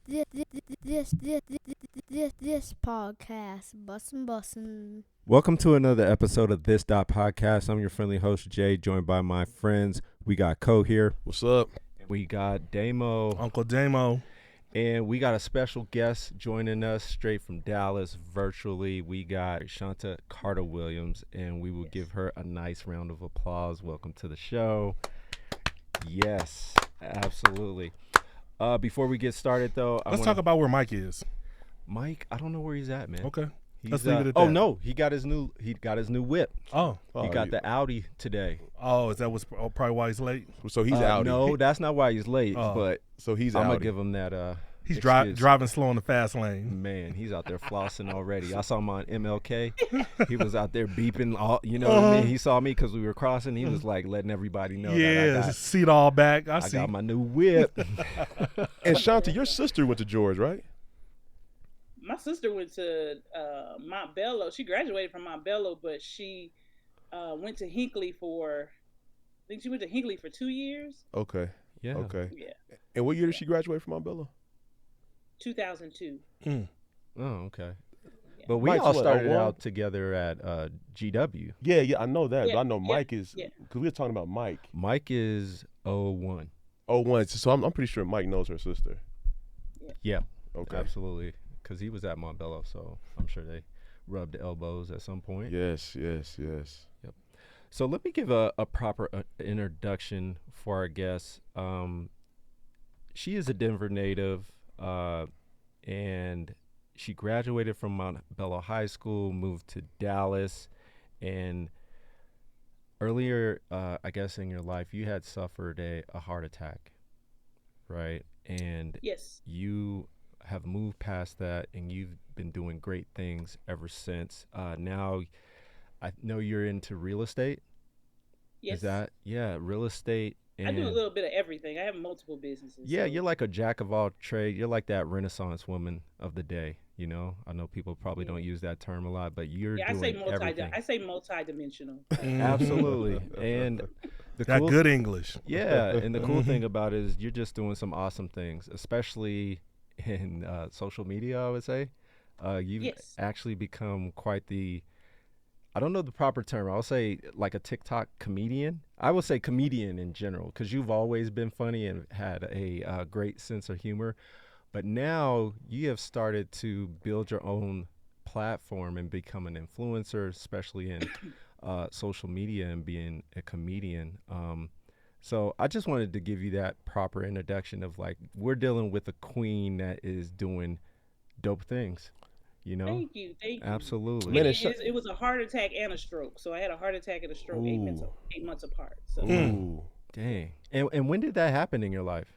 This podcast, bussin'. Welcome to another episode of This Podcast. I'm your friendly host, Jay, joined by my friends. We got Co here. What's up? We got Damo. Uncle Damo. And we got a special guest joining us straight from Dallas virtually. We got Shanta Carter Williams, and we will give her a nice round of applause. Welcome to the show. Yes, absolutely. Before we get started, though, Let's talk about where Mike is. Mike, I don't know where he's at, man. Okay. Let's leave it at oh that. no, he got his new whip. He got yeah. the Audi today. Oh, is that what's probably why he's late? So he's out. No, that's not why he's late. But So he's I'm out. gonna give him that. He's excuse. driving slow in the fast lane. Man, he's out there flossing already. I saw him on MLK. He was out there beeping. All what I mean. He saw me because we were crossing. He was like letting everybody know that I seat all back. I see. got my new whip. And Shanta, your sister went to George, right? My sister went to Montbello. She graduated from Montbello, but she went to Hinckley for, I think she went to Hinckley for 2 years. Okay. Yeah. Okay. Yeah. And what year did she graduate from Montbello? 2002. Oh, okay. But we Mike's all what, started 01? out together at GW. Yeah, I know that. Yeah, but I know yeah, Mike is, yeah. because we were talking about Mike. Mike is 01. Oh, one. So I'm pretty sure Mike knows her sister. Yeah, Okay. absolutely. Because he was at Montbello, so I'm sure they rubbed elbows at some point. Yes. So let me give a proper introduction for our guest. She is a Denver native, and she graduated from Montbello High School, moved to Dallas, and earlier, I guess in your life, you had suffered a heart attack, right? And Yes. you have moved past that, and you've been doing great things ever since. Now, I know you're into real estate. Yes. Is that real estate? And I do a little bit of everything. I have multiple businesses. yeah, so- you're like a jack of all trades. You're like that Renaissance woman of the day. You know, I know people probably don't use that term a lot, but you're Yeah, doing everything. I say multi-dimensional. Absolutely, and the Got cool, good English. yeah, and the cool thing about it is you're just doing some awesome things, especially in social media. I would say you've Yes. actually become quite the. I don't know the proper term. I'll say like a TikTok comedian. I will say comedian in general because you've always been funny and had a great sense of humor. But now you have started to build your own platform and become an influencer, especially in social media and being a comedian. So I just wanted to give you that proper introduction of like, we're dealing with a queen that is doing dope things, you know? Thank you. Absolutely. Man, It was a heart attack and a stroke. So I had a heart attack and a stroke 8 months apart. So Ooh. Dang. And when did that happen in your life?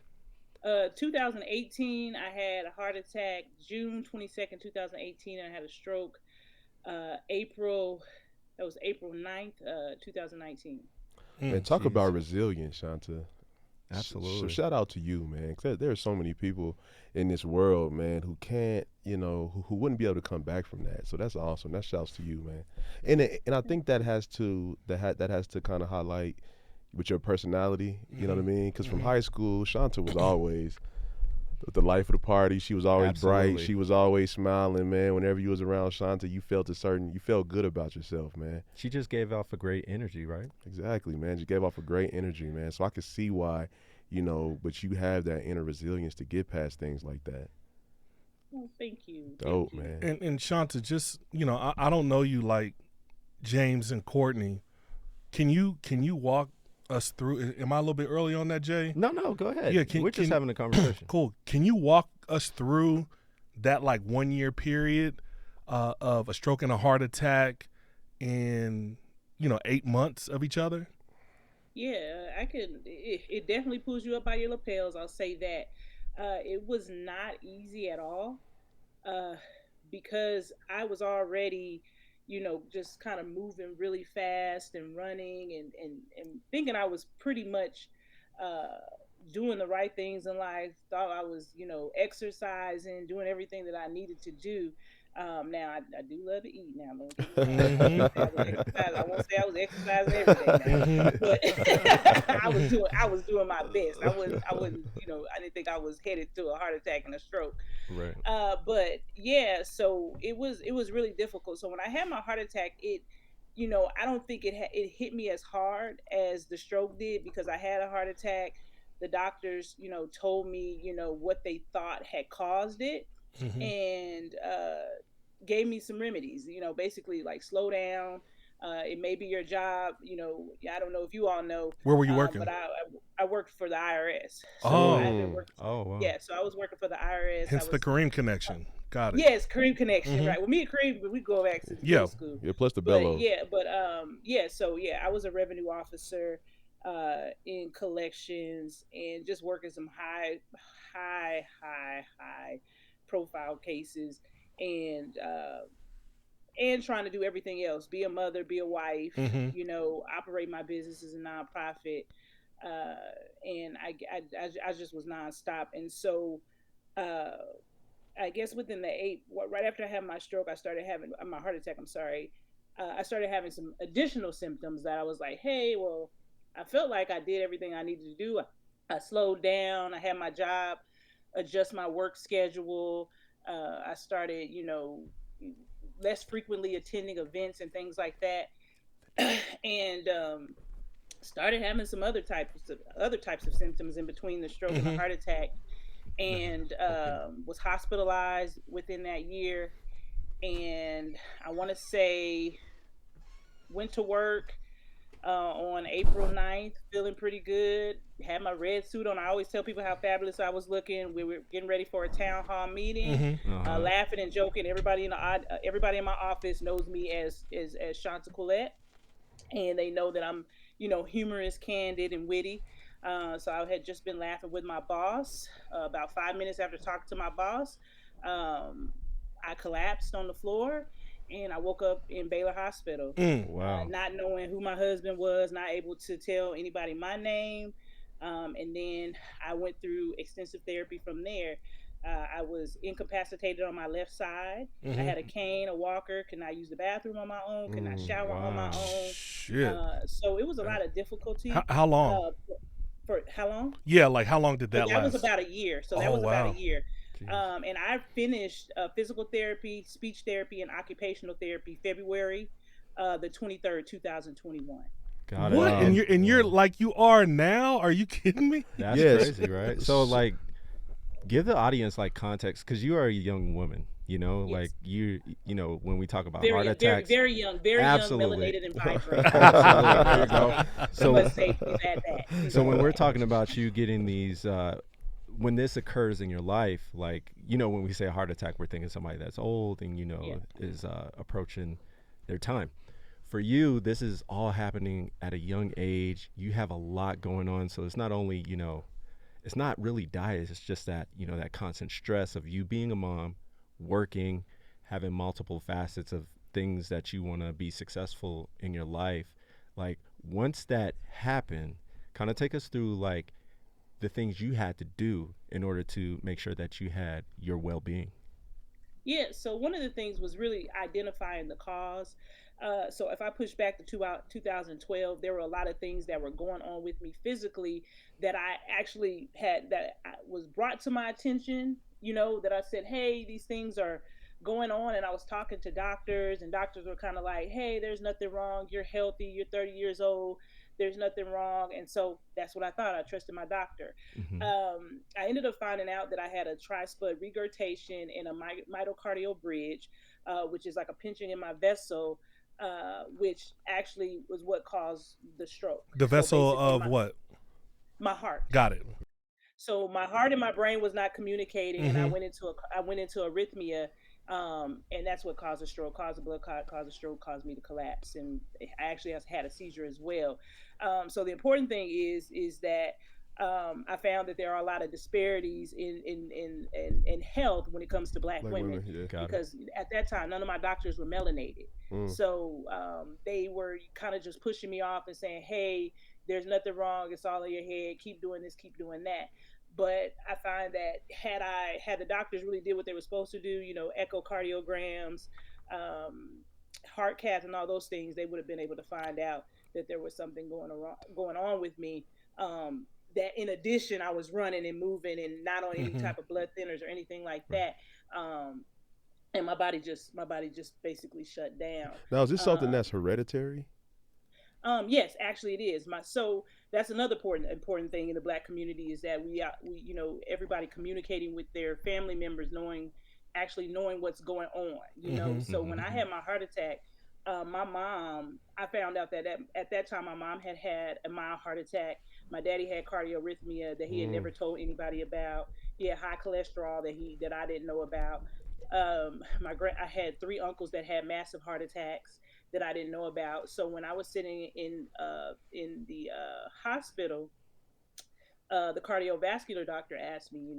2018, I had a heart attack. June 22nd, 2018, I had a stroke. April 9th, 2019. And talk Jeez. about resilience, Shanta. Absolutely. So shout out to you, man. 'Cause there are so many people in this world, man, who can't, who wouldn't be able to come back from that. So that's awesome. That shouts to you, man. And I think that has to kind of highlight with your personality. You know what I mean? Because from high school, Shanta was always the life of the party. She was always Absolutely. bright. She was always smiling, man. Whenever you was around Shanta, you felt good about yourself, man. She just gave off a great energy, right? Exactly, man. You gave off a great energy, man. So I could see why, but you have that inner resilience to get past things like that. Oh, thank you. Dope, Thank you. man. And Shanta, just I don't know you like James and Courtney. Can you walk us through? Am I a little bit early on that, Jay? No, go ahead. Yeah, we're just having a conversation. Cool. Can you walk us through that like 1 year period of a stroke and a heart attack in 8 months of each other? Yeah, I could. It definitely pulls you up by your lapels. I'll say that. It was not easy at all because I was already, just kind of moving really fast and running and thinking I was pretty much doing the right things in life. Thought I was, exercising, doing everything that I needed to do. Now I do love to eat. Now I won't say I was exercising every day now, but I was doing my best. I wasn't I didn't think I was headed to a heart attack and a stroke. Right. But yeah, so it was really difficult. So when I had my heart attack, I don't think it hit me as hard as the stroke did, because I had a heart attack. The doctors, told me, what they thought had caused it, Mm-hmm. and gave me some remedies, basically like slow down. It may be your job, I don't know if you all know. Where were you working? But I worked for the IRS. So Oh. I had been working. Oh wow. Yeah, so I was working for the IRS. Hence the Kareem connection. Got it. Yes, Kareem connection, Mhm. right? Well, me and Kareem, we go back to Yeah. middle school. Yeah, plus the But bellows. so I was a revenue officer in collections, and just working some high profile cases, and trying to do everything else, be a mother, be a wife, Mhm. operate my business as a nonprofit, and I just was nonstop. And so I guess within right after I had my stroke, I started having my heart attack. I'm sorry. I started having some additional symptoms that I was like, hey, well, I felt like I did everything I needed to do. I slowed down. I had my job adjust my work schedule. I started, less frequently attending events and things like that, and started having some other types of symptoms in between the stroke and the Mhm. heart attack, and was hospitalized within that year. And I want to say went to work on April 9th, feeling pretty good. Had my red suit on. I always tell people how fabulous I was looking. We were getting ready for a town hall meeting, Mhm. laughing and joking. Everybody in my office knows me as ShantaQ, and they know that I'm, humorous, candid, and witty. So I had just been laughing with my boss. About 5 minutes after talking to my boss, um, I collapsed on the floor, and I woke up in Baylor Hospital, Mm. Wow. not knowing who my husband was, not able to tell anybody my name. And then I went through extensive therapy from there. I was incapacitated on my left side. I had a Mhm. cane, a walker. Could not use the bathroom on my own. Could not Mm, shower on my Wow. own. Shit. So it was a lot of difficulty. How long? Uh, for how long? Yeah, like how long did So that that was last? about a year. So that Oh was about a wow. year. Jeez. And I finished physical therapy, speech therapy, and occupational therapy February the 23rd, 2021. Got it. What? Wow. And you're Wow. like you are now? Are you kidding me? That's Yes. crazy, right? So like, give the audience like context, because you are a young woman. Like Yes. when we talk about Very heart young, very, attacks, very young, very absolutely. young, melanated, and vibrant. Absolutely. There you go. We So, must say, please add that. Please so add when we're that. talking about you getting these, when this occurs in your life, like when we say a heart attack, we're thinking somebody that's old and Yeah. is approaching their time. For you, this is all happening at a young age. You have a lot going on, so it's not only it's not really diet. It's just that that constant stress of you being a mom, working, having multiple facets of things that you want to be successful in your life. Like once that happened, kind of take us through like the things you had to do in order to make sure that you had your well-being. Yeah, so one of the things was really identifying the cause. So if I push back to 2012, there were a lot of things that were going on with me physically that I actually was brought to my attention, that I said, hey, these things are going on. And I was talking to doctors, and doctors were kind of like, hey, there's nothing wrong. You're healthy. You're 30 years old. There's nothing wrong. And so that's what I thought. I trusted my doctor. Mm-hmm. I ended up finding out that I had a trispud regurgitation and a myocardial bridge, which is like a pinching in my vessel, which actually was what caused the stroke. The So vessel basically, of what? my heart. Got it. So my heart and my brain was not communicating, and I Mhm. went into arrhythmia, and that's what caused a stroke, caused a blood clot, caused a stroke, caused me to collapse, and I actually had a seizure as well. So the important thing is that I found that there are a lot of disparities in health when it comes to Black Like women, women, yeah. Got it. because at that time none of my doctors were melanated. Mm. So they were kind of just pushing me off and saying, hey, there's nothing wrong, it's all in your head, keep doing this, keep doing that. But I find that had the doctors really did what they were supposed to do, echocardiograms, um, heart cath, and all those things, they would have been able to find out that there was something going on with me. That in addition, I was running and moving and not on any Mm-hmm. type of blood thinners or anything like Right. that. And my body just basically shut down. Now, is this something Um, that's hereditary? yes, actually it is. So that's another important thing in the Black community is that everybody communicating with their family members, knowing what's going on. Mm-hmm. So when I Mm-hmm. had my heart attack, my mom, I found out that at that time my mom had a mild heart attack. My daddy had cardiorrhythmia that he had Mm. never told anybody about. He had high cholesterol that I didn't know about. I had three uncles that had massive heart attacks that I didn't know about. So when I was sitting in the hospital, the cardiovascular doctor asked me,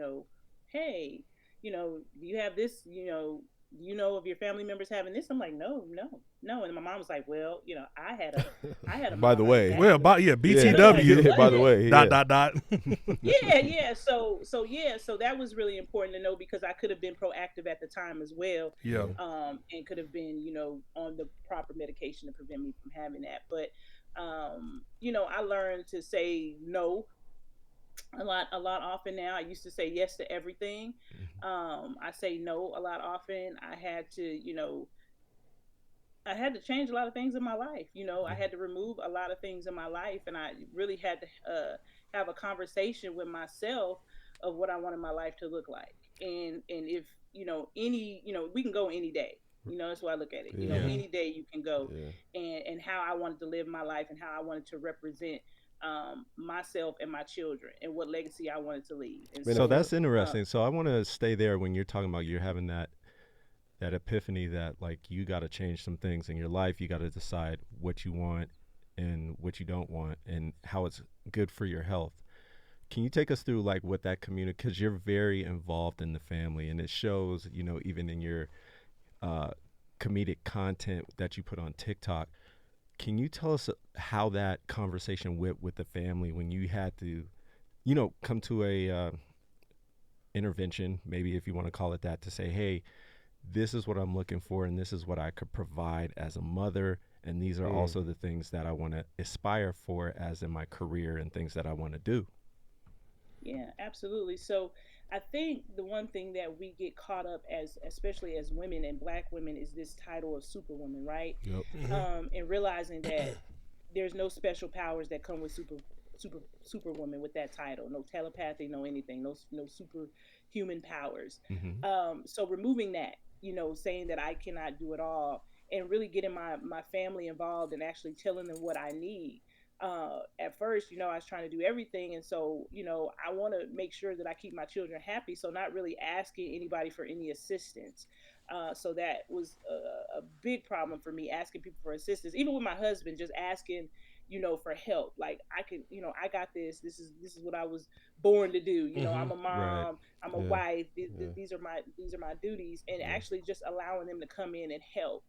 hey, do you have this? Do you know of your family members having this? I'm like, no, no, no. And my mom was like, well, I had a By the mild heart way, attack. Well, Yeah, BTW. yeah, by the way, Dot yeah. dot dot. Yeah. So that was really important to know because I could have been proactive at the time as well, Yeah. and could have been, on the proper medication to prevent me from having that. But, I learned to say no a lot often now. I used to say yes to everything. I say no a lot often. I had to change a lot of things in my life. I had to remove a lot of things in my life, and I really had to have a conversation with myself of what I wanted my life to look like. And if we can go any day. That's why I look at it. Yeah. Any day you can go, Yeah. and how I wanted to live my life and how I wanted to represent myself and my children and what legacy I wanted to leave. And Man, So if so, that's interesting. So I want to stay there when you're talking about you're having that epiphany that like you got to change some things in your life. You got to decide what you want and what you don't want and how it's good for your health. Can you take us through like what that community, because you're very involved in the family and it shows, even in your uh, comedic content that you put on TikTok. Can you tell us how that conversation went with the family when you had to, come to a intervention, maybe if you want to call it that, to say, hey, this is what I'm looking for and this is what I could provide as a mother. And these are also the things that I want to aspire for as in my career and things that I want to do. yeah, absolutely. So I think the one thing that we get caught up as, especially as women and Black women, is this title of Superwoman, right? Yep. And realizing that there's no special powers that come with Superwoman with that title. No telepathy, no anything, no superhuman powers. Mm-hmm. So removing that, saying that I cannot do it all, and really getting my family involved and actually telling them what I need. At first, I was trying to do everything, and so I want to make sure that I keep my children happy. So not really asking anybody for any assistance. So that was a big problem for me, asking people for assistance. Even with my husband, just asking, for help. Like I got this. This is what I was born to do. I'm a Right. mom. I'm a Yeah. wife. Yeah. These are my duties, and Yeah. actually just allowing them to come in and help.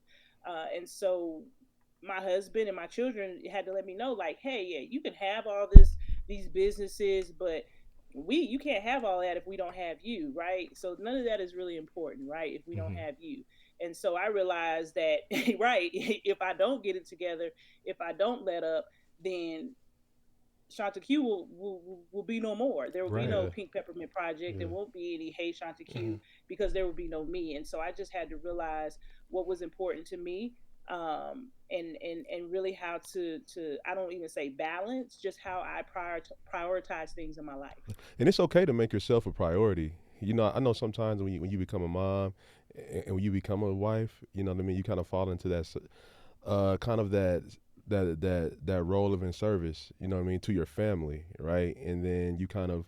And so my husband and my children had to let me know, like, hey, yeah, you can have all these businesses, but you can't have all that if we don't have you, right? So none of that is really important, right, if we don't Mm-hmm. have you. And so I realized that right, if I don't get it together, if I don't let up, then ShantaQ will be no more. There will be Right. no Yeah. Pink Peppermint Project. There Yeah. won't be any Hey ShantaQ, Mm-hmm. because there will be no me. And so I just had to realize what was important to me, and really how to I don't even say balance, just how I prioritize things in my life. And it's okay to make yourself a priority. I know sometimes when you become a mom and when you become a wife, you know what I mean. You kind of fall into kind of that role of in service. You know what I mean, to your family, right? And then you kind of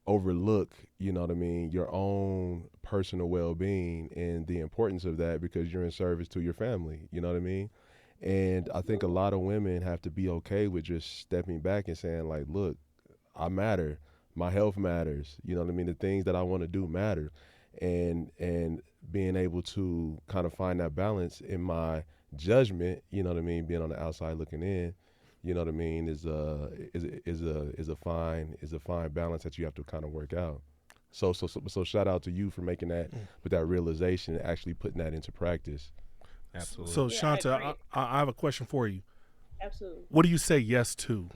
overlook, you know what I mean, your own personal well-being and the importance of that because you're in service to your family. You know what I mean. And I think a lot of women have to be okay with just stepping back and saying like, look, I matter. My health matters. You know what I mean? The things that I want to do matter. And being able to kind of find that balance in my judgment, you know what I mean, being on the outside looking in, you know what I mean, is a fine balance that you have to kind of work out. So shout out to you for making that with that realization and actually putting that into practice. Absolutely. So Yeah, I Shanta, agree. I have a question for you. Absolutely. What do you say yes to?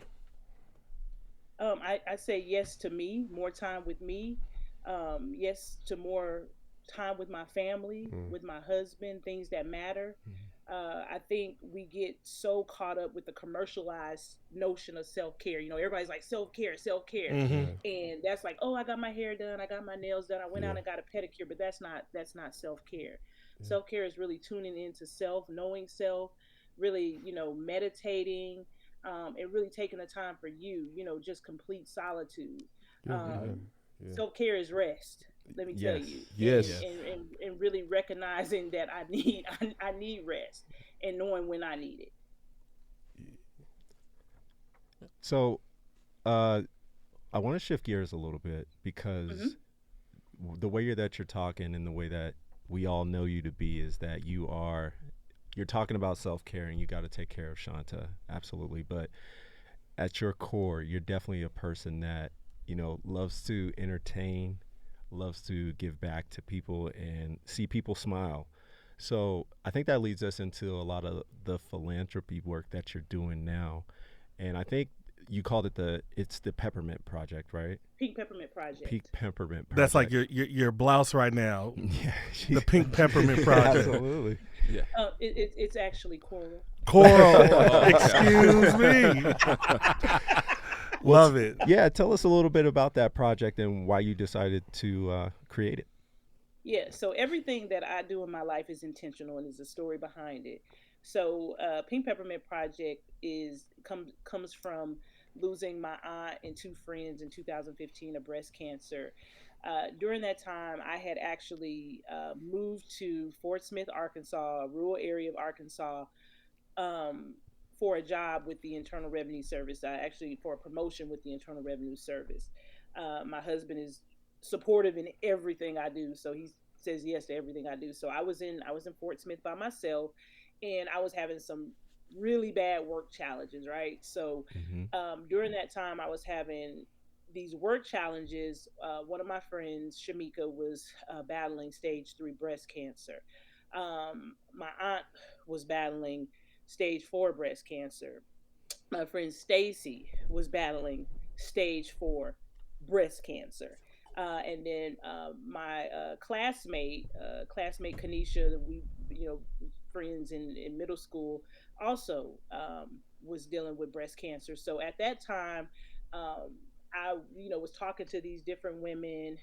I say yes to me, more time with me. Yes to more time with my family, with my husband, things that matter. I think we get so caught up with the commercialized notion of self care. You know, everybody's like self care, Mm-hmm. Yeah, and that's like, oh, I got my hair done, I got my nails done, I went yeah, out and got a pedicure, but that's not self care. yeah. Self care is really tuning into self, knowing self, really, meditating, and really taking the time for you, just complete solitude. Yeah, yeah, Um, yeah. Self care is rest. Let me tell Yes. you, and, Yes. Yes. and and and really recognizing that I need I need rest and knowing when I need it. So, uh, I want to shift gears a little bit Hmm. because the way that you're talking and the way that we all know you to be is that you're talking about self-care and you got to take care of Shanta, absolutely. But at your core, you're definitely a person that, loves to entertain, loves to give back to people and see people smile. So I think that leads us into a lot of the philanthropy work that you're doing now. And I think you called it it's the Peppermint Project, right? Pink Peppermint Peak Project. Peppermint That's like Project. your blouse right now. Yeah, The Pink Peppermint Project. Absolutely. Yeah. It's actually coral. Coral. Oh, Excuse me. Love it. Yeah, tell us a little bit about that project and why you decided to create it. Yeah, so everything that I do in my life is intentional and there's a story behind it. So, Pink Peppermint Project comes from losing my aunt and two friends in 2015 of breast cancer. During that time, I had actually moved to Fort Smith, Arkansas, a rural area of Arkansas, um, for a job with the Internal Revenue Service. Actually, for a promotion with the Internal Revenue Service. My husband is supportive in everything I do, so he says yes to everything I do. So I was in Fort Smith by myself, and I was having some really bad work challenges. Right, so Hmm. during that time, I was having these work challenges. One of my friends, Shamika, was battling stage 3 breast cancer. My aunt was battling stage 4 breast cancer. My friend Stacy was battling stage 4 breast cancer. And then my classmate Kanisha, that we, friends in middle school, also was dealing with breast cancer. So at that time, um, I, was talking to these different women,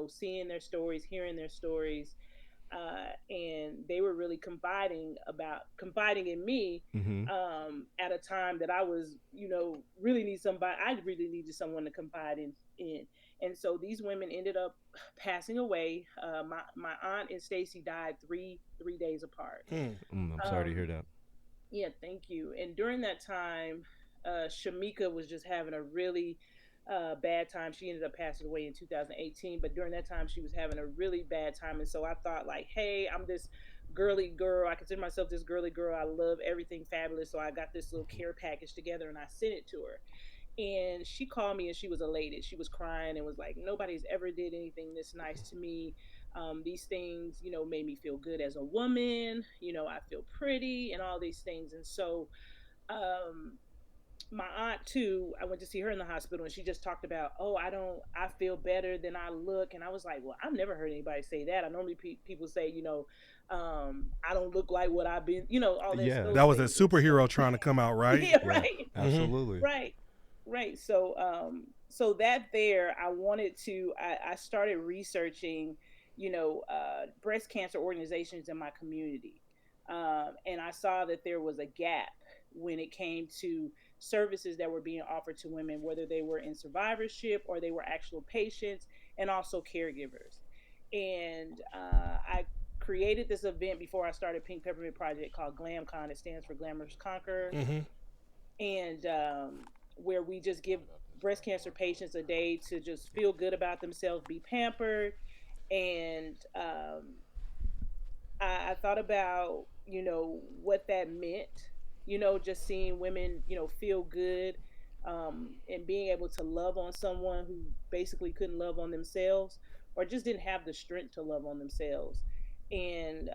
seeing their stories, hearing their stories, and they were really confiding in me, Hmm. at a time that I was, really need somebody. I really needed someone to confide in. And so these women ended up passing away. My aunt and Stacy died three days apart. Mm. I'm sorry to hear Um, that. yeah, thank you. And during that time, Shamika was just having a really bad time. She ended up passing away in 2018, but during that time, she was having a really bad time. And so I thought, like, hey, I'm this girly girl. I consider myself this girly girl. I love everything fabulous. So I got this little care package together and I sent it to her. And she called me and she was elated. She was crying and was like, nobody's ever did anything this nice to me. These things, made me feel good as a woman. I feel pretty and all these things. And so, um, my aunt too, I went to see her in the hospital and she just talked about, oh, I feel better than I look. And I was like, well, I've never heard anybody say that. I normally people say, I don't look like what I've been, all this, Yeah. That those was a things. And so, superhero trying to come out, right? yeah, Yeah. right. Mm-hmm. Absolutely. Right. Right. So that there, I wanted to, I started researching, breast cancer organizations in my community. And I saw that there was a gap when it came to services that were being offered to women, whether they were in survivorship or they were actual patients and also caregivers. And I created this event before I started Pink Peppermint Project called GlamCon. It stands for Glamorous Conquer, Mm-hmm. and where we just give breast cancer patients a day to just feel good about themselves, be pampered, and I thought about what that meant, just seeing women, feel good, and being able to love on someone who basically couldn't love on themselves or just didn't have the strength to love on themselves. And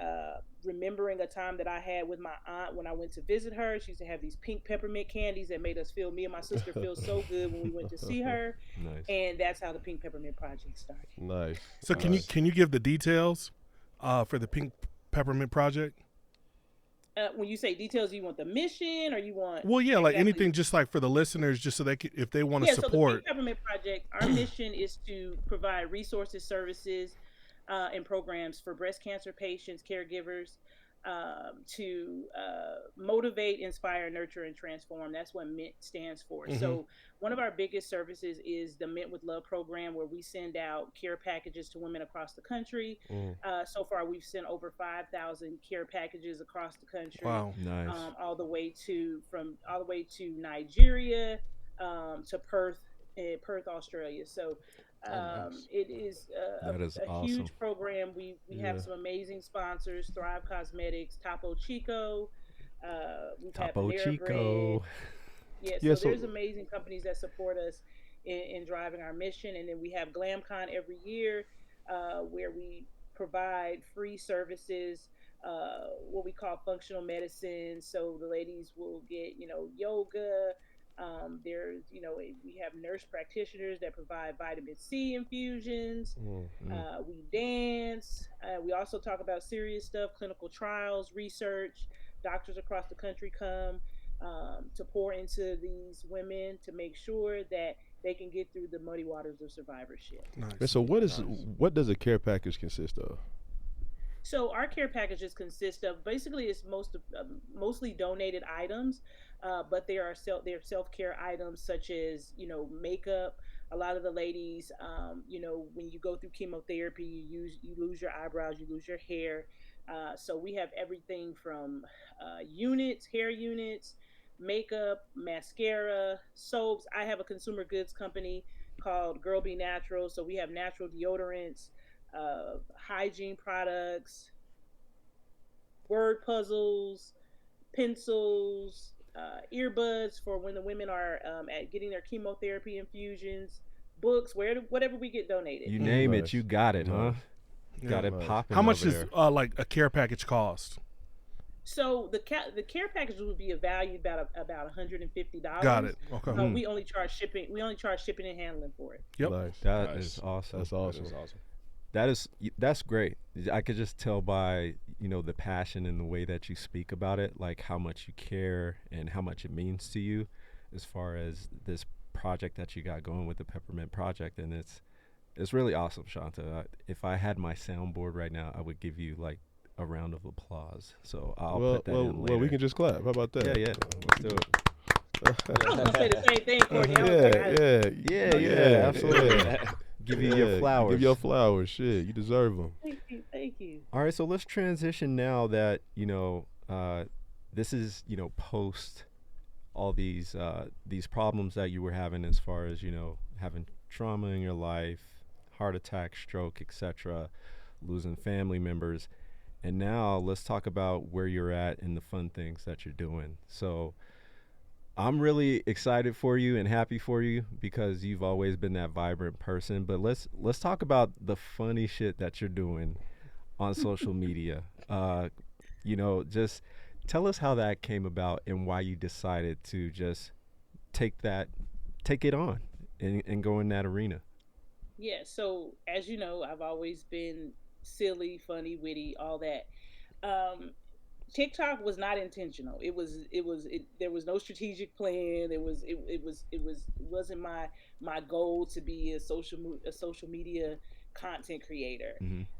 remembering a time that I had with my aunt when I went to visit her, she used to have these pink peppermint candies that made us feel, me and my sister feel so good when we went to see her. Nice. And that's how the Pink Peppermint Project started. Nice. So nice. can you give the details for the Pink Peppermint Project? When you say details, you want the mission or you want? Well, yeah, like exactly, anything, just like for the listeners, just so they can, if they want to yeah, so the support. Pink Peppermint Project, our mission is to provide resources, services, and programs for breast cancer patients, caregivers, to motivate, inspire, nurture, and transform. That's what MINT stands for. Mhm. So one of our biggest services is the MINT with Love program, where we send out care packages to women across the country. So far, we've sent over 5,000 care packages across the country. Wow. Nice. All the way to Nigeria, to Perth, Australia. So nice. it is That is a awesome. huge program. We have Yeah. some amazing sponsors: Thrive Cosmetics, Topo Chico. We've had Topo Panera Chico. Bread. Yeah, Yeah, so so there's amazing companies that support us in driving our mission. And then we have GlamCon every year, where we provide free services, what we call functional medicine. So the ladies will get, yoga. There's, we have nurse practitioners that provide vitamin C infusions. We dance. We also talk about serious stuff, clinical trials, research. Doctors across the country come to pour into these women to make sure that they can get through the muddy waters of survivorship. and Nice. so Nice. what does a care package consist of? So our care packages consist of, basically, it's mostly donated items, but there are self care items such as, makeup. A lot of the ladies, when you go through chemotherapy, you lose your eyebrows, you lose your hair. So we have everything from hair units, makeup, mascara, soaps. I have a consumer goods company called Girl Be Natural, so we have natural deodorants, hygiene products, word puzzles, pencils, earbuds for when the women are at getting their chemotherapy infusions, books, whatever we get donated. You name it, Nice. you got it, huh? Yeah. Got it Nice. popping. How much over does there. like a care package cost? So the care package would be valued about $150. Got it. Okay. Mm. We only charge shipping. We only charge shipping and handling for it. Yep. Nice. That Nice. is awesome. That's That awesome. is awesome. That's great. I could just tell by the passion and the way that you speak about it, like how much you care and how much it means to you, as far as this project that you got going with the Peppermint Project, and it's really awesome, Shanta. If I had my soundboard right now, I would give you like a round of applause. So I'll put that in later. Well, we can just clap. How about that? Yeah, let's do it. I was gonna say the same thing, Courtney. I was like, Yeah, absolutely. Give you your flowers. Give your flowers. Shit, you deserve them. Thank you. All right, so let's transition now that this is post all these problems that you were having, as far as having trauma in your life, heart attack, stroke, etc., losing family members, and now let's talk about where you're at and the fun things that you're doing. So I'm really excited for you and happy for you, because you've always been that vibrant person. But let's talk about the funny shit that you're doing on social media. Just tell us how that came about and why you decided to just take it on and go in that arena. Yeah, so as you know, I've always been silly, funny, witty, all that. TikTok was not intentional. There was no strategic plan. It wasn't my goal to be a social media content creator.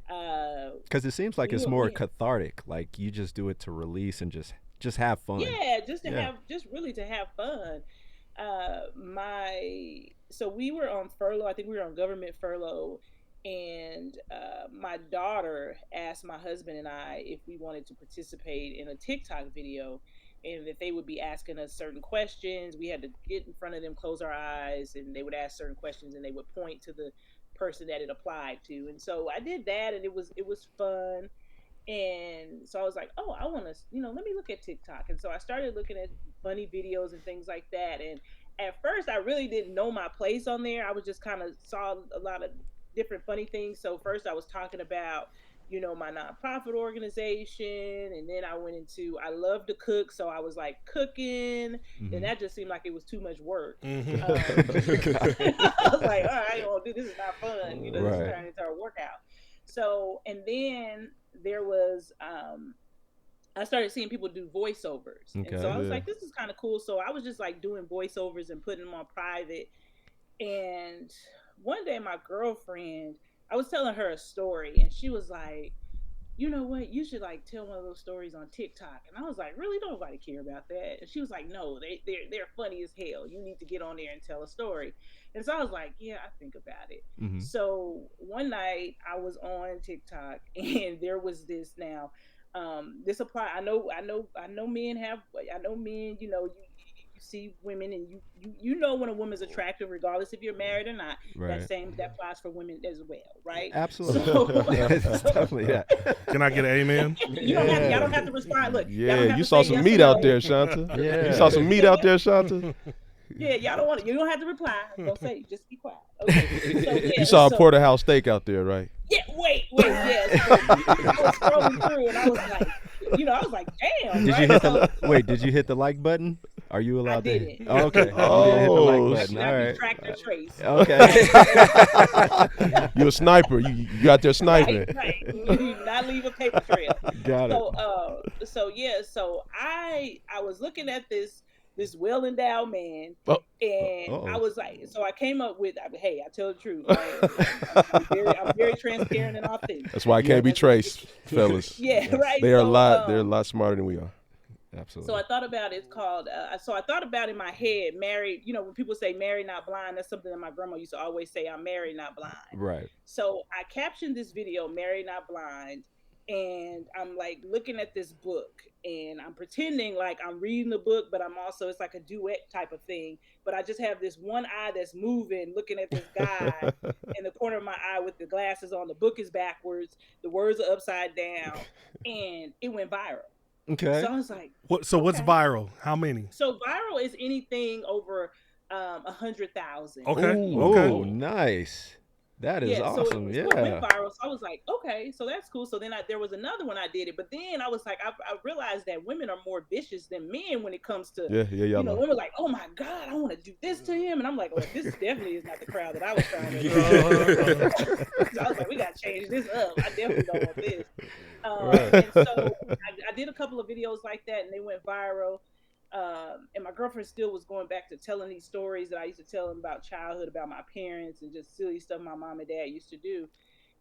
Because it seems like it's more cathartic. Like you just do it to release and just have fun. Yeah, just really to have fun. So we were on furlough. I think we were on government furlough, and my daughter asked my husband and I if we wanted to participate in a TikTok video, and that they would be asking us certain questions. We had to get in front of them, close our eyes, and they would ask certain questions, and they would point to the person that it applied to. And so I did that, and it was fun. And so I was like, oh, I want to, let me look at TikTok. And so I started looking at funny videos and things like that. And at first, I really didn't know my place on there. I was just kind of saw a lot of different funny things. So first, I was talking about, my nonprofit organization. And then I went into, I love to cook. So I was like cooking. And that just seemed like it was too much work. I was like, all right, I don't do this. Is not fun. This is turning into a workout. So, and then there was, I started seeing people do voiceovers. And so I was like, this is kind of cool. So I was just like doing voiceovers and putting them on private. And one day my girlfriend, I was telling her a story and she was like, you know what, you should like tell one of those stories on TikTok. And I was like, really? Nobody care about that. And she was like, no, they're funny as hell. You need to get on there and tell a story. And so I was like, yeah, I think about it. So one night I was on TikTok and there was this now, this apply. I know men, you see women and you know when a woman's attractive regardless if you're married or not. That applies for women as well, right? Absolutely. So, definitely Can I get an amen? Y'all don't have to respond. Look, you saw some meat out there, Shanta. You saw some meat out there, Shanta. Yeah, you don't have to reply. Don't say, just be quiet. Okay. So, you saw a porterhouse steak out there, right? Yeah, wait, yes. So, I was scrolling through and I was like, damn. Did you hit the like button? Are you allowed to? Didn't. Oh, okay. Oh, hit the like button. All right. Tractor trace. Okay. You a sniper. You out there sniping. Right. You do not leave a paper trail. Got it. So I was looking at this well-endowed man, and I was like, so I came up with, hey, I tell the truth. I'm very transparent and authentic. That's why I can't be traced, fellas. Yeah, right. They're a lot smarter than we are. Absolutely. So I thought about it's called. So I thought about in my head, married. When people say married not blind, that's something that my grandma used to always say. I'm married not blind. Right. So I captioned this video, "Married Not Blind," and I'm like looking at this book, and I'm pretending like I'm reading the book, but I'm also it's like a duet type of thing. But I just have this one eye that's moving, looking at this guy in the corner of my eye with the glasses on. The book is backwards, the words are upside down, and it went viral. Okay. So I was like, what's viral? How many? So viral is anything over 100,000. Okay. Oh, nice. That is awesome. So it went viral. So I was like, okay, so that's cool. So then there was another one I did it, but then I was like, I realized that women are more vicious than men when it comes to, women were like, oh my God, I want to do this to him. And I'm like, oh, this definitely is not the crowd that I was trying to do. So I was like, we got to change this up. I definitely don't want this. And so I did a couple of videos like that and they went viral. And my girlfriend still was going back to telling these stories that I used to tell them about childhood, about my parents and just silly stuff my mom and dad used to do.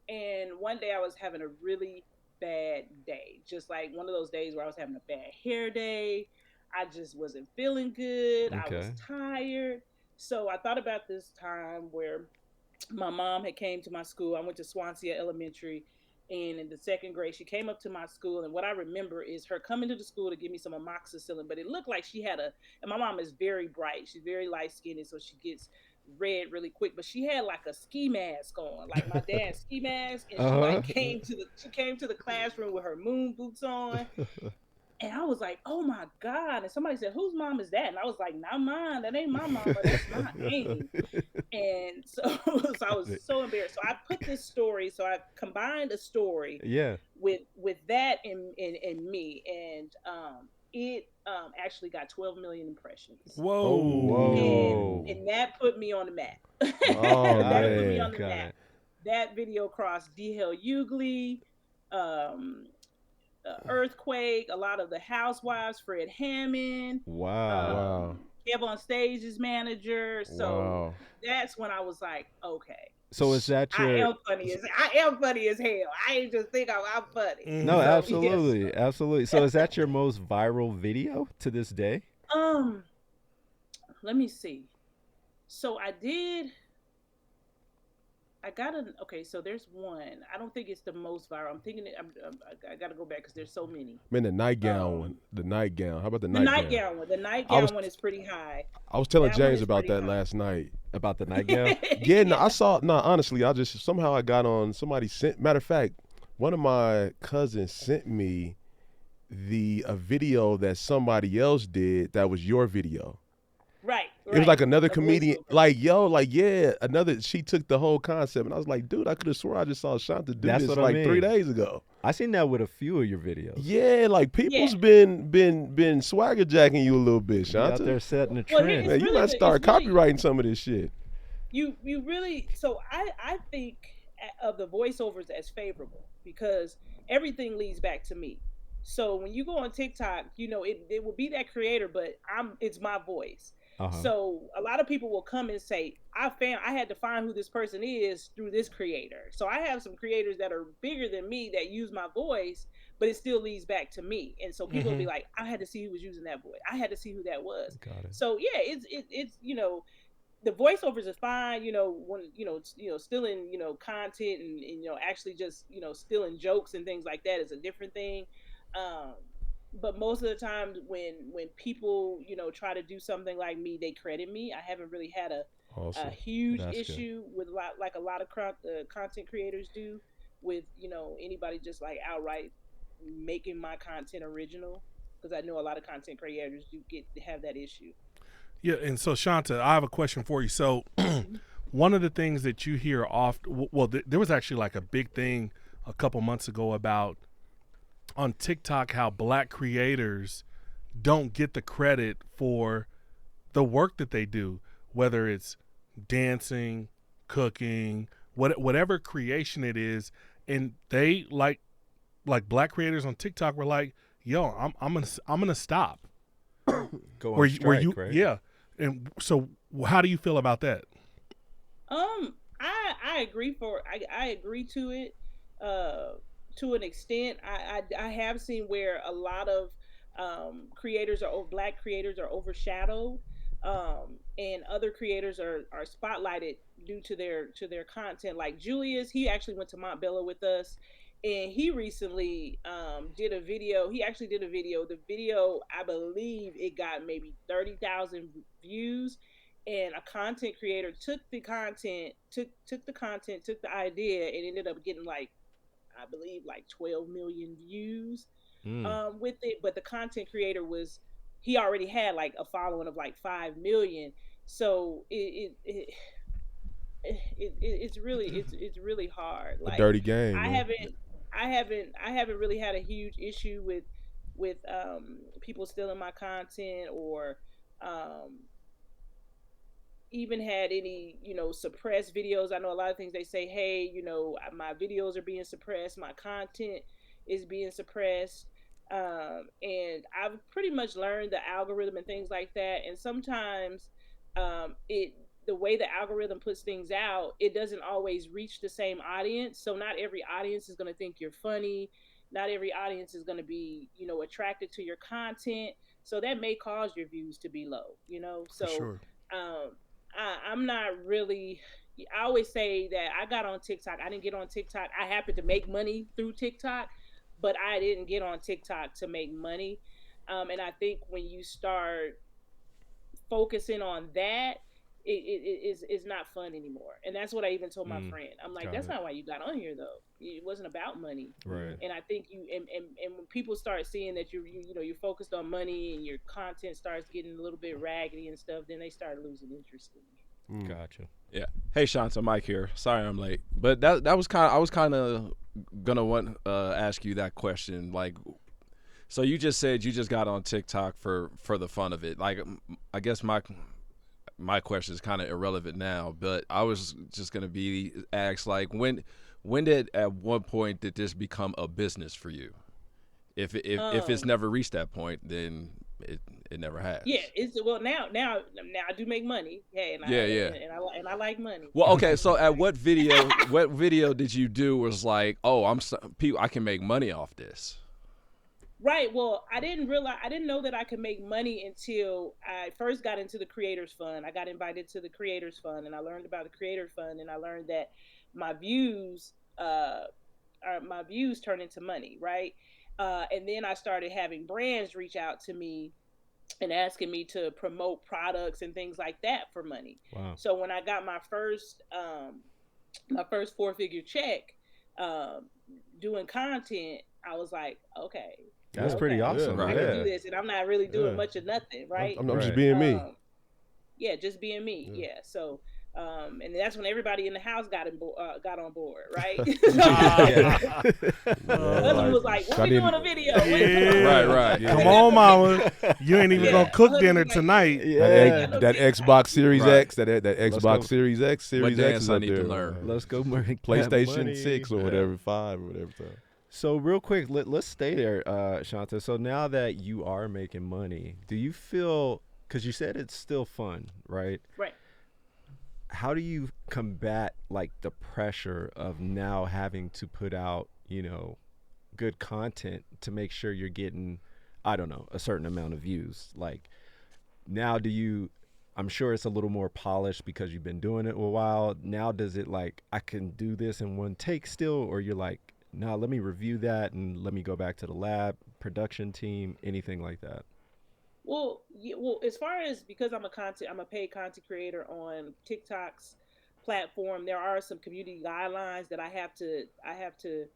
And one day I was having a really bad day, just like one of those days where I was having a bad hair day. I just wasn't feeling good. I was tired. So I thought about this time where my mom had came to my school. I went to Swansea Elementary. And in the second grade, she came up to my school. And what I remember is her coming to the school to give me some amoxicillin. But it looked like she had and my mom is very bright. She's very light-skinned, so she gets red really quick. But she had like a ski mask on, like my dad's ski mask. And she came to the classroom with her moon boots on. And I was like, oh my God. And somebody said, whose mom is that? And I was like, not mine. That ain't my mama. That's not me. And so I was so embarrassed. So I put this story. So I combined a story with that and me. And it actually got 12 million impressions. Whoa. And that put me on the map. Oh, that put me on the map. That video crossed D.L. Hughley, Earthquake, a lot of the Housewives, Fred Hammond. Wow. Kev on Stage's manager. So that's when I was like, okay. So is that your? I am funny as hell. I ain't just think I'm funny. No, so, absolutely, yes. Absolutely. So is that your most viral video to this day? Let me see. So so there's one. I don't think it's the most viral. I'm thinking I got to go back because there's so many. Man, the nightgown one. The nightgown. How about the nightgown? The nightgown one. The nightgown one is pretty high. I was telling James about that last night. About the nightgown? Yeah, no, I saw. No, honestly, I just somehow I got on. Somebody sent. Matter of fact, one of my cousins sent me a video that somebody else did that was your video. Right. It was like another The comedian, voiceover. she took the whole concept, and I was like, dude, I could have sworn I just saw Shanta do That's this what I like mean. 3 days ago. I seen that with a few of your videos. Yeah, like people's Yeah. been swagger jacking you a little bit, You out Shanta. there setting the Well, trend. Man, you really might start it's really- copywriting some of this shit. You really, so I think of the voiceovers as favorable because everything leads back to me. So when you go on TikTok, it will be that creator, but it's my voice. So a lot of people will come and say, I had to find who this person is through this creator. So I have some creators that are bigger than me that use my voice, but it still leads back to me. And so people will be like, I had to see who was using that voice. I had to see who that was. Got it. So yeah, it's the voiceovers is fine, when stealing, content and actually just stealing jokes and things like that is a different thing. But most of the time when people try to do something like me, they credit me. I haven't really had a huge That's issue with a lot of content creators do with anybody just like outright making my content original, because I know a lot of content creators do have that issue. Yeah, and so Shanta, I have a question for you. So one of the things that you hear often, there was actually like a big thing a couple months ago about on TikTok how Black creators don't get the credit for the work that they do, whether it's dancing, cooking, whatever creation it is, and they like Black creators on TikTok were like, "Yo, I'm gonna stop." Go on strike, right? Yeah. And so, how do you feel about that? I agree I agree to it to an extent. I have seen where a lot of Black creators are overshadowed, and other creators are spotlighted due to their content. Like Julius, he actually went to Montbello with us, and he recently did a video. He actually did a video. The video, I believe it got maybe 30,000 views, and a content creator took the idea, and ended up getting I believe 12 million views with it. But the content creator he already had like a following of 5 million. So it's really hard. A dirty game. I haven't really had a huge issue with people stealing my content, or even had any suppressed videos. I know a lot of things they say, hey, my videos are being suppressed, my content is being suppressed, and I've pretty much learned the algorithm and things like that. And sometimes the way the algorithm puts things out, it doesn't always reach the same audience. So not every audience is going to think you're funny. Not every audience is going to be, attracted to your content. So that may cause your views to be low, So, For sure. I'm not really. I always say that I got on TikTok. I didn't get on TikTok. I happened to make money through TikTok, but I didn't get on TikTok to make money. And I think when you start focusing on that, it's not fun anymore. And that's what I even told my friend. I'm like, that's not why you got on here though. It wasn't about money. Right. And I think and when people start seeing that you're focused on money and your content starts getting a little bit raggedy and stuff, then they start losing interest in you. Gotcha. Yeah. Hey, Shanta, Mike here. Sorry I'm late, but that was I was kind of gonna ask you that question. Like, so you just said you just got on TikTok for the fun of it. Like, I guess my question is kind of irrelevant now, but I was just gonna be asked, like, when at one point did this become a business for you? If it's never reached that point, then it never has. Yeah, now I do make money. Hey, and I like money. Well, okay, so at what video did you do was like, oh, I can make money off this? Right. Well, I didn't know that I could make money until I first got into the Creators Fund. I got invited to the Creators Fund, and I learned about the Creators Fund, and I learned that my views turn into money, right? And then I started having brands reach out to me and asking me to promote products and things like that for money. Wow. So when I got my first 4-figure check, doing content, I was like, okay, That's pretty awesome. I Right. can do Yeah. this, and I'm not really doing Yeah. much of nothing, right? I'm just Right. being me. Yeah, just being me. Yeah. So, and that's when everybody in the house got on board, right? Husband was like, "When we doing a video?" Yeah. Right. Come on, mama. You ain't even Yeah. gonna cook Husband dinner was like, tonight. Yeah. That Xbox Series Right. X, that Let's Xbox go. Series X, Series What X dance is I up need to there. learn? Let's go make that PlayStation money. 6 or Yeah. whatever, 5 or whatever. So. So real quick, let's stay there, Shanta. So now that you are making money, do you feel, because you said it's still fun, right? Right. How do you combat like the pressure of now having to put out, good content to make sure you're getting, I don't know, a certain amount of views? Like now I'm sure it's a little more polished because you've been doing it a while. Now does it like, I can do this in one take still, or you're like, no, let me review that and let me go back to the lab, production team, anything like that? Well, as far as, because I'm a paid content creator on TikTok's platform, there are some community guidelines that I have to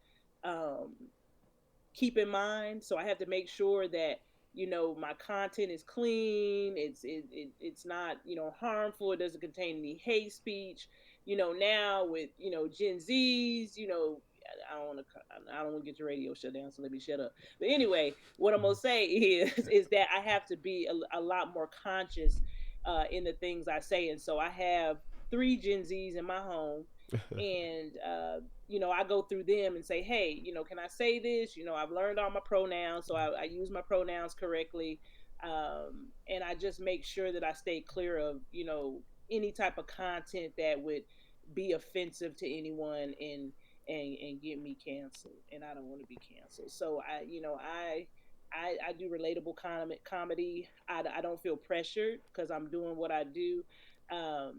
keep in mind. So I have to make sure that my content is clean. It's not harmful. It doesn't contain any hate speech. Now with Gen Zs, I don't want to get your radio shut down, so let me shut up. But anyway, what I'm gonna say is that I have to be a lot more conscious in the things I say, and so I have 3 Gen Zs in my home, and I go through them and say, hey, can I say this? I've learned all my pronouns, so I use my pronouns correctly, and I just make sure that I stay clear of any type of content that would be offensive to anyone and get me canceled, and I don't want to be canceled. So I do relatable comedy. I don't feel pressured because I'm doing what I do. I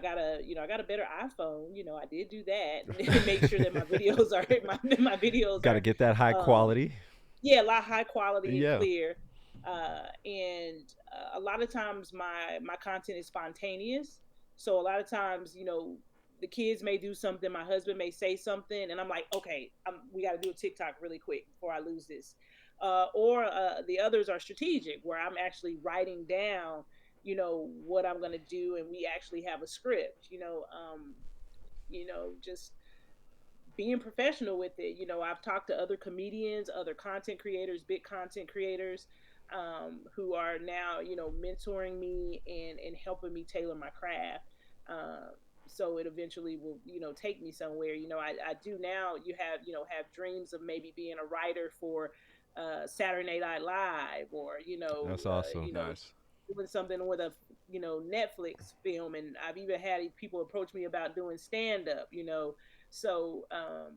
got a better iPhone. I did do that. Make sure that my videos are my videos. Got to get that high quality. Yeah, a lot high quality and Yeah. clear. And a lot of times my content is spontaneous. So a lot of times, the kids may do something, my husband may say something, and I'm like, okay, we got to do a TikTok really quick before I lose this. Or the others are strategic, where I'm actually writing down, what I'm going to do, and we actually have a script, just being professional with it. I've talked to other comedians, other content creators, big content creators, who are now, mentoring me and helping me tailor my craft. So it eventually will, take me somewhere. I do now, have dreams of maybe being a writer for Saturday Night Live, or, That's awesome. Nice. doing something with a, Netflix film. And I've even had people approach me about doing stand-up, So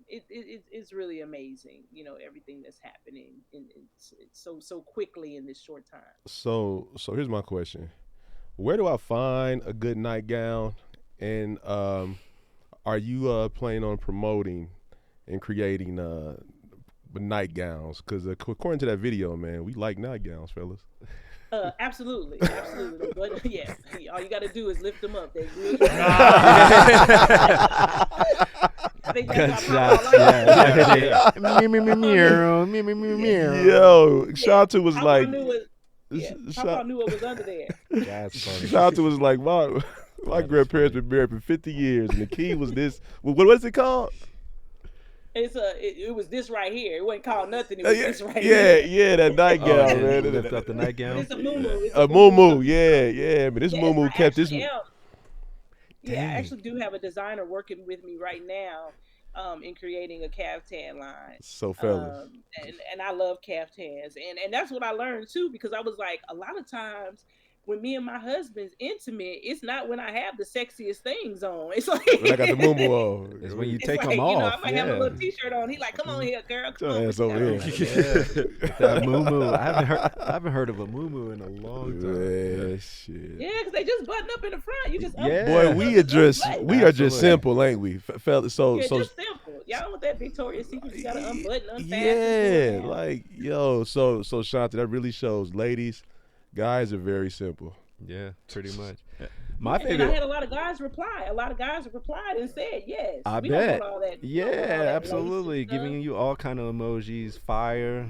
it's really amazing, everything that's happening it's so quickly in this short time. So here's my question: where do I find a good nightgown? And are you planning on promoting and creating nightgowns? Because according to that video, man, we like nightgowns, fellas. Absolutely. But yes, all you got to do is lift them up. They really. Gunshots. Yo, Shanta was like, Papa knew what was under there. That's funny. Shanta was like, my grandparents been married for 50 years, and the key was this. What is it called? It was this right here. It wasn't called nothing. It was this right here. Yeah, that nightgown, man. You lift up the nightgown. It's a muumuu. A muumuu, yeah. But this muumuu kept this. Yeah, I actually do have a designer working with me right now, in creating a caftan line. So fellas, and I love caftans, and that's what I learned too, because I was like, a lot of times when me and my husband's intimate, it's not when I have the sexiest things on. It's like when I got the muumuu on. It's when you it's take like, them off. I might have a little t-shirt on. He like, come on here, girl. Come on. Ass over here. That muumuu. I haven't heard of a muumuu in a long time. Yeah, shit. Yeah, because they just button up in the front. You just Yeah. Boy, we are just Absolutely. simple, ain't we, fellas? So just simple. Y'all don't want that Victoria's Secret. You gotta unbutton, unfasten. yeah, like yo, so Shanta, that really shows, ladies, guys are very simple. Yeah, pretty much. My And I favorite. had a lot of guys reply. A lot of guys replied and said yes. I We don't bet. want all that. Yeah, we don't want all that lace and absolutely. stuff. Giving you all kind of emojis, fire,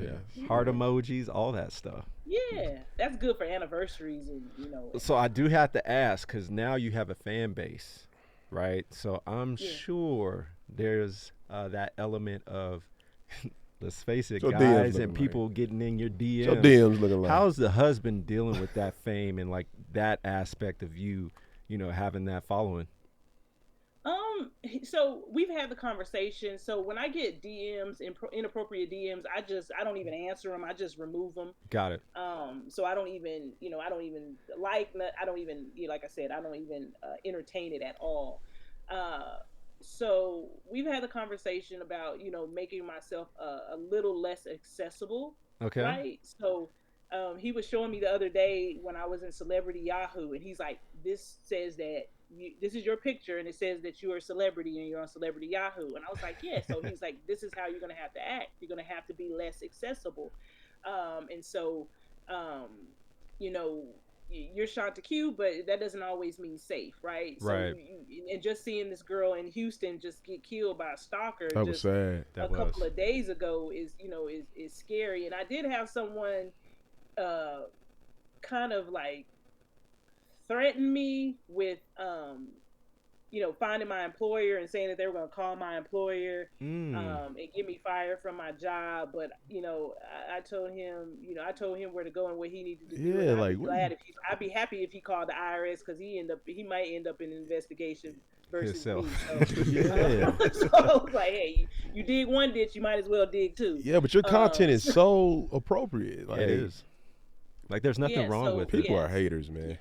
Yeah. heart emojis, all that stuff. Yeah, that's good for anniversaries and So I do have to ask, because now you have a fan base, right? So I'm Yeah. sure there's that element of, let's face it, Your DMs guys looking and people getting in your DMs. Your DMs looking like. How's the husband dealing with that fame and like that aspect of you, having that following? So we've had the conversation. So when I get DMs, inappropriate DMs, I don't even answer them. I just remove them. Got it. So I don't even, I don't even I don't even, like I said, I don't even entertain it at all. So we've had the conversation about, making myself a little less accessible. Okay. Right. So he was showing me the other day when I was in Celebrity Yahoo, and he's like, this says that this is your picture, and it says that you're a celebrity and you're on Celebrity Yahoo. And I was like, yeah. So he's like, this is how you're going to have to act. You're going to have to be less accessible. And so, you're ShantaQ, but that doesn't always mean safe, right? Right. So and just seeing this girl in Houston just get killed by a stalker That was sad. a couple of days ago is scary. And I did have someone kind of like threaten me with finding my employer and saying that they were going to call my employer and get me fired from my job. But I told him where to go and what he needed to do. Yeah, like I'd be happy if he called the IRS, because he might end up in an investigation versus me. So, Yeah. So I was like, hey, you dig one ditch, you might as well dig two. Yeah, but your content is so appropriate. Like, It is. Like, there's nothing wrong with it. People are haters, man.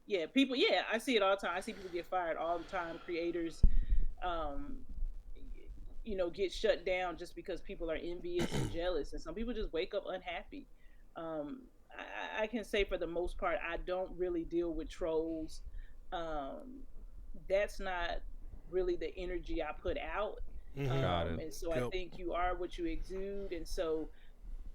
Yeah, people. Yeah, I see it all the time. I see people get fired all the time. Creators, get shut down just because people are envious and jealous, and some people just wake up unhappy. I can say for the most part, I don't really deal with trolls. That's not really the energy I put out. Got it. And so I think you are what you exude, and so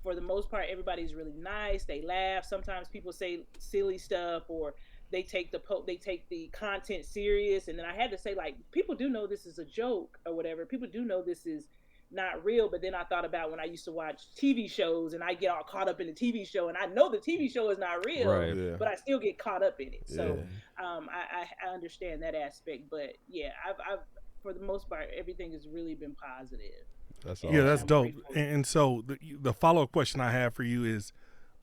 for the most part, everybody's really nice. They laugh. Sometimes people say silly stuff, or they take the content serious. And then I had to say, like, people do know this is a joke or whatever. People do know this is not real. But then I thought about when I used to watch TV shows, and I get all caught up in the TV show, and I know the TV show is not real, Right. Yeah. but I still get caught up in it. So Yeah. I understand that aspect. But yeah, I've for the most part, everything has really been positive. That's Yeah, that's I'm dope. grateful. And so the follow-up question I have for you is,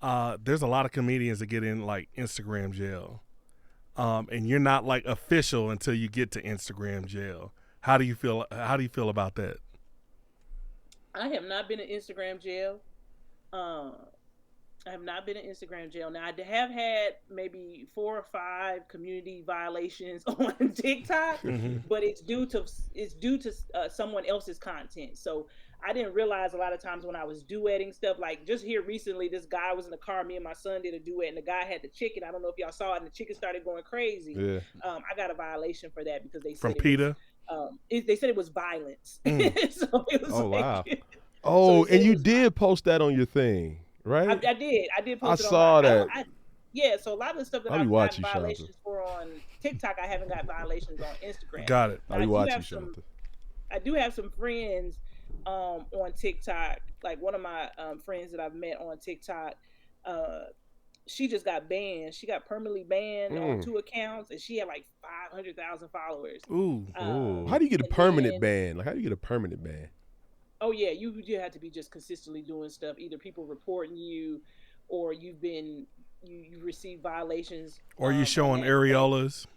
there's a lot of comedians that get in like Instagram jail, and you're not like official until you get to Instagram jail. How do you feel? How do you feel about that? I have not been in Instagram jail. I have not been in Instagram jail. Now, I have had maybe 4 or 5 community violations on TikTok, but it's due to someone else's content. So I didn't realize a lot of times when I was duetting stuff, like just here recently, this guy was in the car, me and my son did a duet, and the guy had the chicken. I don't know if y'all saw it, and the chicken started going crazy. Yeah. I got a violation for that because they said From PETA? they said it was violence. So it was wow. Oh, So and you it was- did post that on your thing, right? I did post I it saw on that. Yeah, so a lot of the stuff that I'll be I've watching, gotten Shanta. violations for on TikTok, I haven't got violations on Instagram. Got it. But I'll be I do watching, have some- Shanta. I do have some friends on TikTok. Like one of my friends that I've met on TikTok, she just got banned. She got permanently banned on 2 accounts, and she had like 500,000 followers. Ooh. How do you get a and permanent then- ban? Like, how do you get a permanent ban? Oh yeah, you have to be just consistently doing stuff. Either people reporting you, or you receive violations, Or you on showing that. areolas?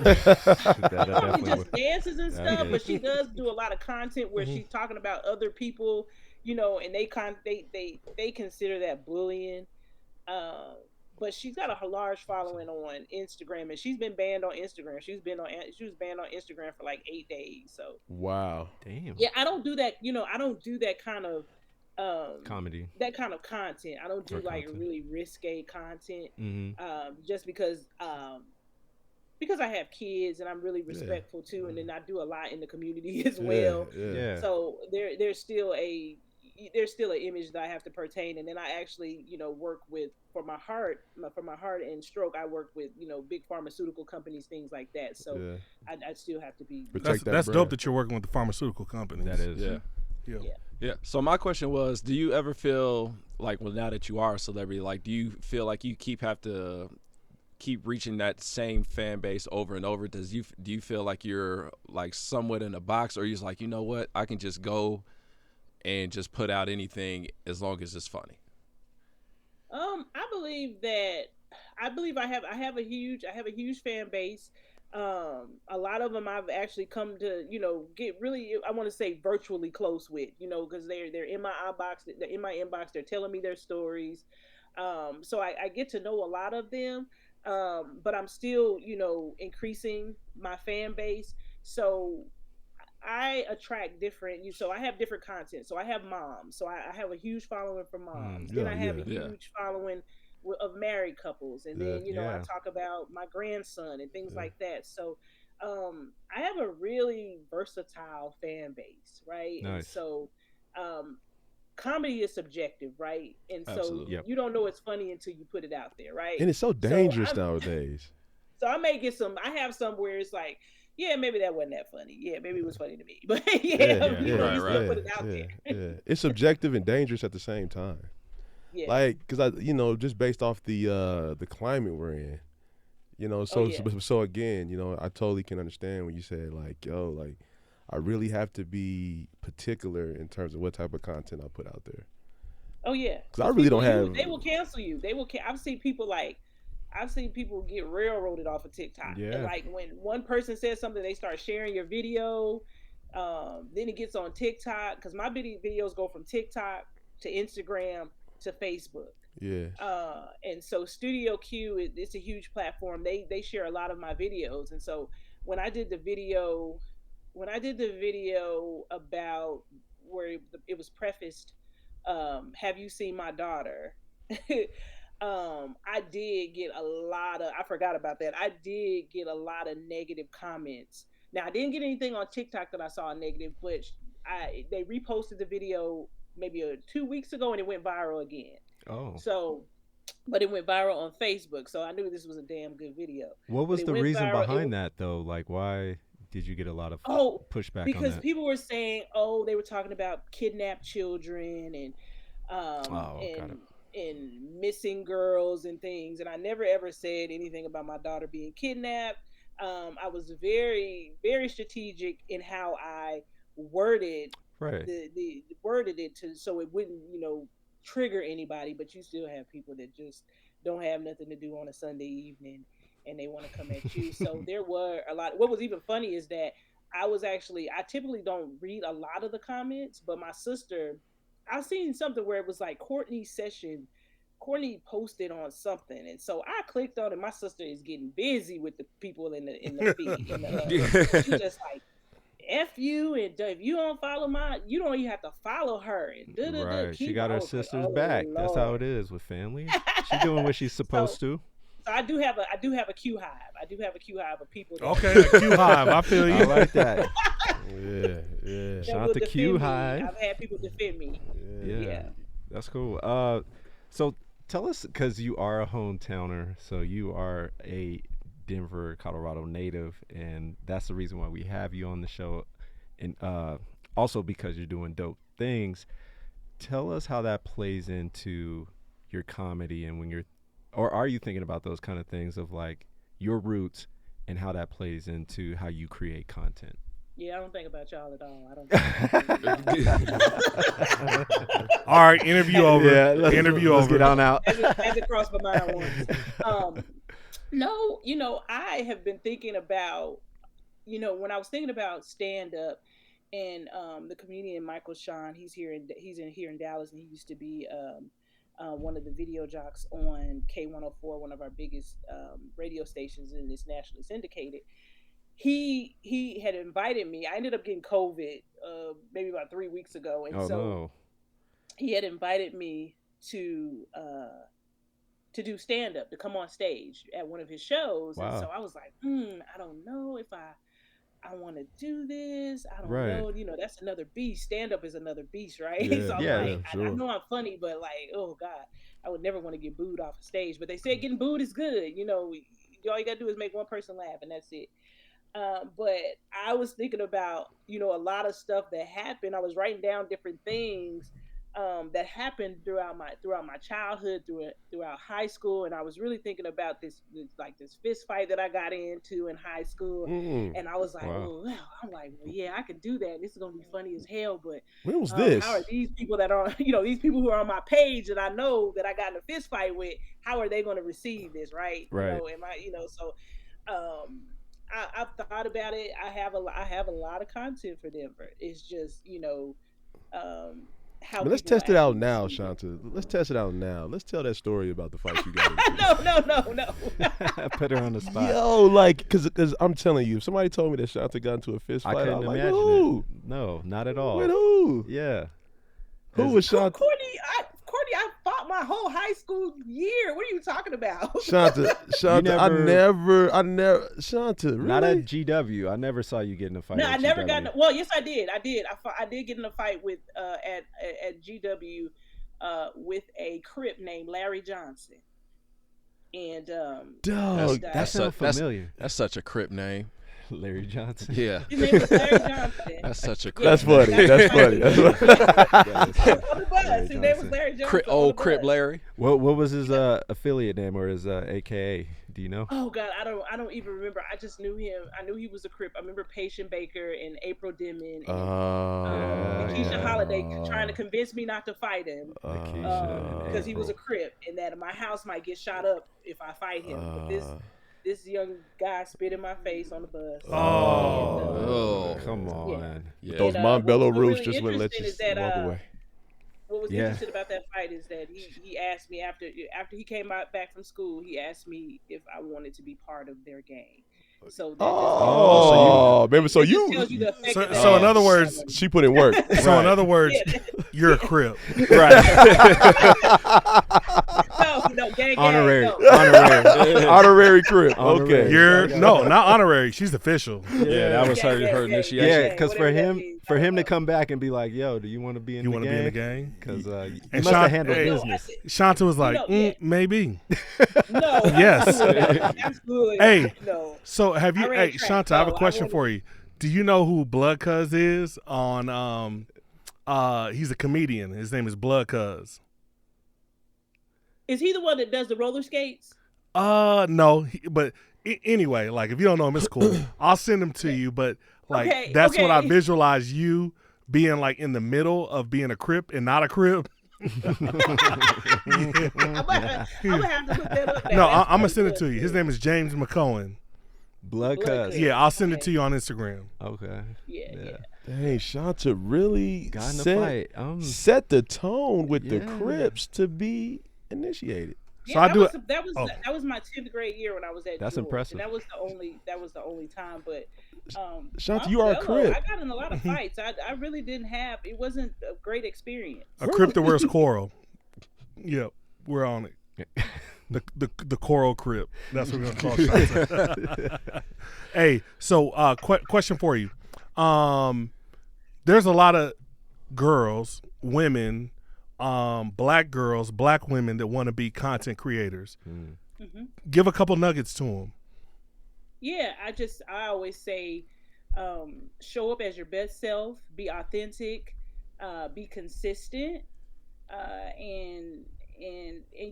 Probably just dances and stuff, Yeah. but she does do a lot of content where she's talking about other people, and they consider that bullying. But she's got a large following on Instagram, and she's been banned on Instagram. She was banned on Instagram for like 8 days. So Wow. Damn. yeah, I don't do that. I don't do that kind of Comedy. that kind of content. I don't do Or like content. really risque content. Mm-hmm. Just because I have kids and I'm really respectful too, and then I do a lot in the community as well. Yeah. Yeah. So there's still a there's still an image that I have to pertain. And then I actually, work with for my heart and stroke. I work with big pharmaceutical companies, things like that. So Yeah. I still have to be. Protect that That's brand. dope that you're working with the pharmaceutical companies. That is. Yeah. Yeah. Yeah. So my question was, do you ever feel like, well, now that you are a celebrity, like, do you feel like you have to keep reaching that same fan base over and over? Do you feel like you're like somewhat in a box, or you're just like, you know what, I can just go and just put out anything as long as it's funny? I believe I have a huge fan base. A lot of them I've actually come to, get really, I want to say virtually close with, because they're in my inbox, they're telling me their stories. So I get to know a lot of them. But I'm still, increasing my fan base. So I attract different, so I have different content. So I have moms. So I have a huge following for moms. Then I have a huge following of married couples. And then, I talk about my grandson and things like that. So I have a really versatile fan base, right? Nice. And so comedy is subjective, right? And so Absolutely. Yep. you don't know it's funny until you put it out there, right? And it's so dangerous nowadays. So I may get some. I have some where it's like, yeah, maybe that wasn't that funny. Yeah, maybe it was funny to me, but you still put it out there. Yeah. It's subjective and dangerous at the same time. Yeah. Like, because just based off the climate we're in, so again, I totally can understand when you said like, yo, like, I really have to be particular in terms of what type of content I put out there. Oh yeah, because I really don't have. They will cancel you. I've seen people get railroaded off of TikTok. Yeah. And like when one person says something, they start sharing your video. Then it gets on TikTok, because my videos go from TikTok to Instagram to Facebook. Yeah. And so Studio Q, it's a huge platform. They share a lot of my videos. And so when I did the video about where it was prefaced, have you seen my daughter? I did get I forgot about that. I did get a lot of negative comments. Now, I didn't get anything on TikTok that I saw negative, but they reposted the video maybe 2 weeks ago and it went viral again. Oh. So, but it went viral on Facebook. So I knew this was a damn good video. What was the reason behind that though? Like, why did you get a lot of pushback on that? Because people were saying, they were talking about kidnapped children and and missing girls and things, and I never ever said anything about my daughter being kidnapped. I was very, very strategic in how I worded the worded it so it wouldn't trigger anybody, but you still have people that just don't have nothing to do on a Sunday evening and they want to come at you. So there were a lot. What was even funny is that I typically don't read a lot of the comments, but my sister, I seen something where it was like Courtney posted on something, and so I clicked on it. My sister is getting busy with the people in the feed. She's just like, F you, and if you don't follow you don't even have to follow her. And right, she got her sister's back. Lord. That's how it is with family. She's doing what she's supposed to. So I do have a Q hive. I do have a Q hive of people. Okay, a Q hive. I feel you. I like that. Yeah. ShantaQ hive. I've had people defend me. Yeah. That's cool. So tell us, because you are a hometowner, so you are a Denver, Colorado native, and that's the reason why we have you on the show, and also because you're doing dope things. Tell us how that plays into your comedy, and are you thinking about those kind of things of like your roots and how that plays into how you create content? Yeah, I don't think about y'all at all. All right, interview over. Yeah, let's get on out. As it crossed my mind once. No, I have been thinking about, when I was thinking about stand up, and the comedian Michael Sean, he's here in Dallas, and he used to be one of the video jocks on K104, one of our biggest radio stations, and it's nationally syndicated. He had invited me. I ended up getting COVID maybe about 3 weeks ago, and he had invited me to do stand up, to come on stage at one of his shows. Wow. And so I was like, I don't know if I want to do this. I don't Right. know. You know, that's another beast. Stand up is another beast, right? Yeah, So I'm yeah, like, I sure. know I'm funny, but like, oh God, I would never want to get booed off a stage. But they said getting booed is good. You know, all you got to do is make one person laugh, and that's it. But I was thinking about, you know, a lot of stuff that happened. I was writing down different things that happened throughout my childhood, throughout high school, and I was really thinking about this fist fight that I got into in high school, Mm. and I was like, Wow. oh, wow. I'm like, well, yeah, I can do that. This is gonna be funny as hell, but When was this? how are these people that are, you know, these people who are on my page that I know that I got in a fist fight with, how are they going to receive this, right? Right. You know, am I, you know, so um, I've thought about it. I have a lot of content for Denver. It's just, you know, how But let's people test it out actually now, receive it. Shanta. Let's test it out now. Let's tell that story about the fight you got into. No. Put her on the spot. Yo, like, cause I'm telling you, if somebody told me that Shanta got into a fist I fight, couldn't I'm like, imagine who? it. No, not at all. With who? Yeah. Who was Shanta? Courtney, I fought my whole high school year. What are you talking about? Shanta, I never, Shanta, really? Not at GW. I never saw you get in a fight. No, at I never GW. got. Well, yes, I did. I did get in a fight with at GW with a Crip named Larry Johnson, and Dog, That sounds familiar. That's such a Crip name. Larry Johnson. Yeah. his name was Larry Johnson. That's such a Crip that's name. funny. That's funny. That's funny. On the bus. His name was Larry Johnson. Old Crip Larry. What was his affiliate name or his AKA? Do you know? Oh God, I don't even remember. I just knew him. I knew he was a Crip. I remember Patient Baker and April Dimon and Keisha yeah. Holiday trying to convince me not to fight him Keisha and because he was a April. Crip and that my house might get shot up if I fight him. But this young guy spit in my face on the bus. Oh. Come on. Yeah. Those And, Montbello what's roofs really just wouldn't let you interesting is that, walk away. What was Yeah. interesting about that fight is that he asked me after he came out back from school, he asked me if I wanted to be part of their gang. So that Oh, baby. So just you, tells you the effect that So in has other on words, someone. she put in work. So in other words, you're a Crip. Right. no, gang, Honorary. no. Honorary. Honorary Crip. Honorary. Okay. You're no, not honorary. She's official. Yeah, that was her Yeah, initiation. Yeah, Yeah, because for whatever that him, means. for him to come back and be like, "Yo, do you want to be in You the want to gang?" be in the gang? Because he And must Shanta- have handled hey. business. Shanta was like, yeah. maybe. No. Yes. Absolutely. Hey. No. So have you? I ran Hey, track, Shanta, I have a so I question wanted- for you. Do you know who Blood Cuz is on? He's a comedian. His name is Blood Cuz. Is he the one that does the roller skates? No, but anyway, like if you don't know him, it's cool. I'll send him to you. But like Okay, that's what I okay. visualize you being like in the middle of being a Crip and not a Crip. I'm gonna have to look that up. No, I'm gonna send it to you. His name is James McCohen. Blood Blood cuz. cuz. Yeah, I'll send it to you on Instagram. Okay. Yeah. Dang, Shanta really Got in the fight. set the tone with the Yeah. Crips to be initiated. So I do it. That Oh. was my 10th grade year when I was at. That's George, impressive. And that was the only time. But Shanta, you are a Montbello, Crip. I got in a lot of fights. I really didn't have. It wasn't a great experience. A Crip that wears coral. Yep, we're on it. The coral Crip. That's what we're gonna call Shanta. Hey, so question for you. There's a lot of girls, women, black girls, black women that want to be content creators. Mm-hmm. Give a couple nuggets to them. Yeah, I always say, show up as your best self, be authentic, be consistent, and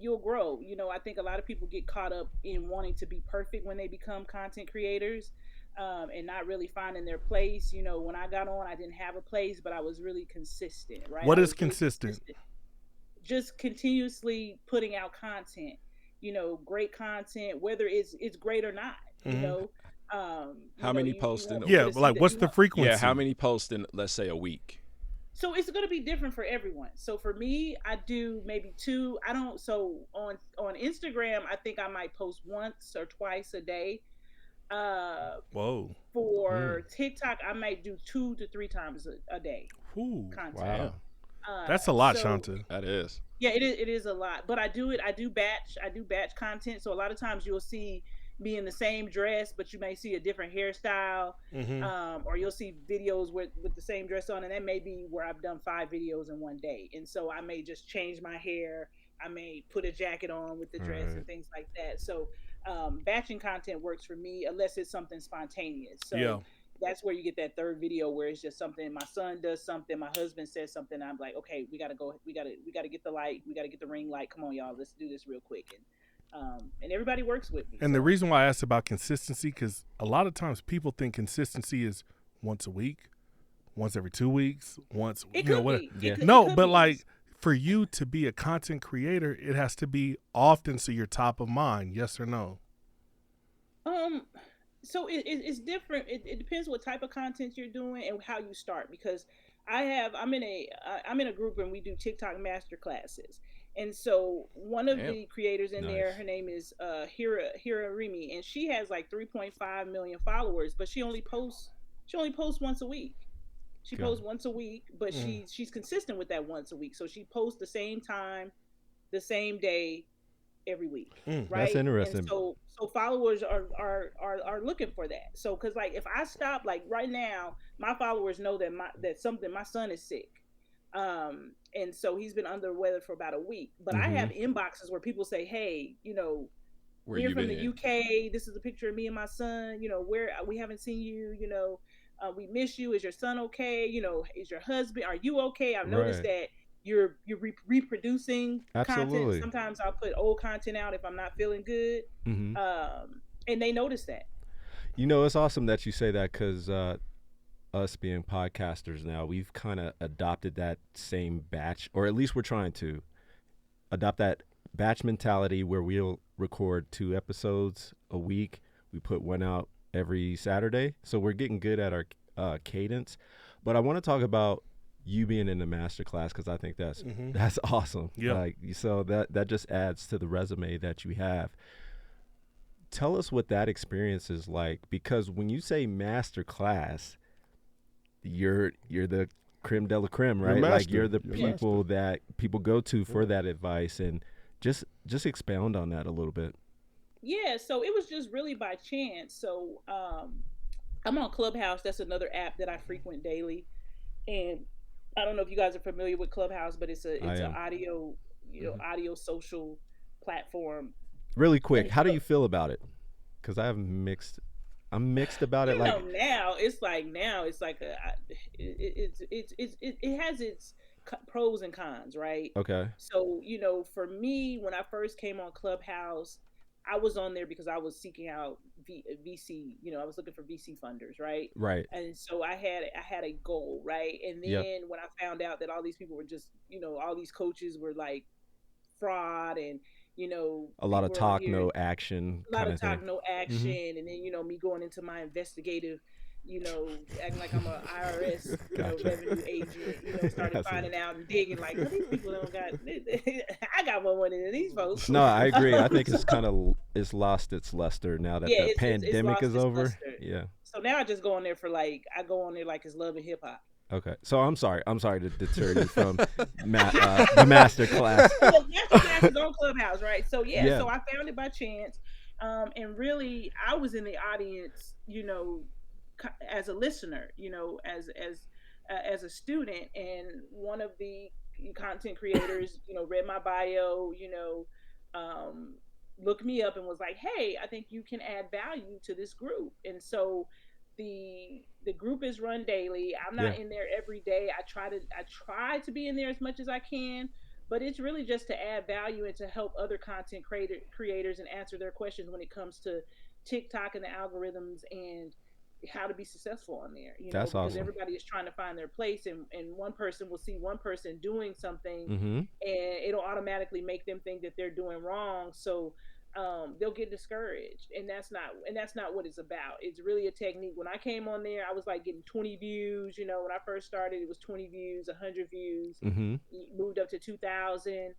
you'll grow. You know, I think a lot of people get caught up in wanting to be perfect when they become content creators, and not really finding their place. You know, when I got on, I didn't have a place, but I was really consistent. Right? What I is was really consistent? Just continuously putting out content. You know, great content, whether it's great or not. You Mhm. know. How many posts in a Yeah, week? but like what's the frequency? Yeah, how many posts in, let's say, a week? So it's going to be different for everyone. So for me, I do maybe 2. I don't. So on Instagram, I think I might post once or twice a day. Whoa. For TikTok, I might do 2 to 3 times a day Ooh, content. Wow. that's a lot, so- Shanta. That is. Yeah, it is a lot. But I do batch content. So a lot of times you'll see, be in the same dress, but you may see a different hairstyle, or you'll see videos with the same dress on, and that may be where I've done 5 videos in one day. And so I may just change my hair, I may put a jacket on with the dress and things like that. So batching content works for me unless it's something spontaneous. So that's where you get that third video where it's just something, my son does something, my husband says something, I'm like, okay, we gotta go, we gotta get the light, we gotta get the ring light, come on y'all, let's do this real quick. And everybody works with me. And the reason why I asked about consistency, because a lot of times people think consistency is once a week, once every 2 weeks, once, it you know, could whatever. be. It could No, but be. like for you to be a content creator, it has to be often so you're top of mind. Yes or no? So it's different. It depends what type of content you're doing and how you start. Because I'm in a group and we do TikTok master classes. And so one of the creators in there, her name is Hira Remy, and she has like 3.5 million followers, but she only posts once a week. She posts once a week, but she's consistent with that once a week. So she posts the same time, the same day, every week. Right? That's interesting. And so followers are looking for that. So because like if I stop, like right now, my followers know that my son is sick. And so he's been under the weather for about a week. But I have inboxes where people say, hey, you know, we're from the UK. This is a picture of me and my son. You know, where we haven't seen you. You know, we miss you. Is your son okay? You know, is your husband? Are you okay? I've noticed that you're reproducing content. Sometimes I'll put old content out if I'm not feeling good. And they notice that. You know, it's awesome that you say that because us being podcasters now, we've kind of adopted that same batch, or at least we're trying to adopt that batch mentality where we'll record 2 episodes a week. We put one out every Saturday. So we're getting good at our cadence. But I want to talk about you being in the master class because I think that's awesome. Like, so that just adds to the resume that you have. Tell us what that experience is like, because when you say master class, you're the creme de la creme, right? Like you're the people that people go to for that advice, and just expound on that a little bit. Yeah, so it was just really by chance. So I'm on Clubhouse. That's another app that I frequent daily, and I don't know if you guys are familiar with Clubhouse, but it's an audio, audio social platform. Really quick, how do you feel about it? Because I'm mixed about it. You know, now it's like it has its pros and cons, right? Okay. So, you know, for me, when I first came on Clubhouse, I was on there because I was seeking out VC, you know, I was looking for VC funders, right? Right. And so I had a goal, right? And then when I found out that all these people were just, you know, all these coaches were like fraud and, you know, a lot of talk, no action. A lot of talk, no action. And then, you know, me going into my investigative, you know, acting like I'm an IRS, you know, revenue agent, you know, started finding out and digging like, well, these people don't got, I got more money than these folks. No, I agree. I think it's lost its luster now that the pandemic is over. Luster. Yeah. So now I just go on there for like, it's Love and Hip Hop. Okay, so I'm sorry to deter you from the master class. The master class is on Clubhouse, right? So so I found it by chance, and really I was in the audience, you know, as a listener, you know, as a student, and one of the content creators, you know, read my bio, you know, looked me up and was like, hey, I think you can add value to this group, and so. The group is run daily. I'm not in there every day. I try to be in there as much as I can, but it's really just to add value and to help other content creators and answer their questions when it comes to TikTok and the algorithms and how to be successful on there. You know, that's because awesome. everybody is trying to find their place, and one person will see one person doing something, and it'll automatically make them think that they're doing wrong. So they'll get discouraged, and that's not what it's about. It's really a technique. When I came on there, I was like getting 20 views. You know, when I first started, it was 20 views, 100 views. Moved up to 2,000.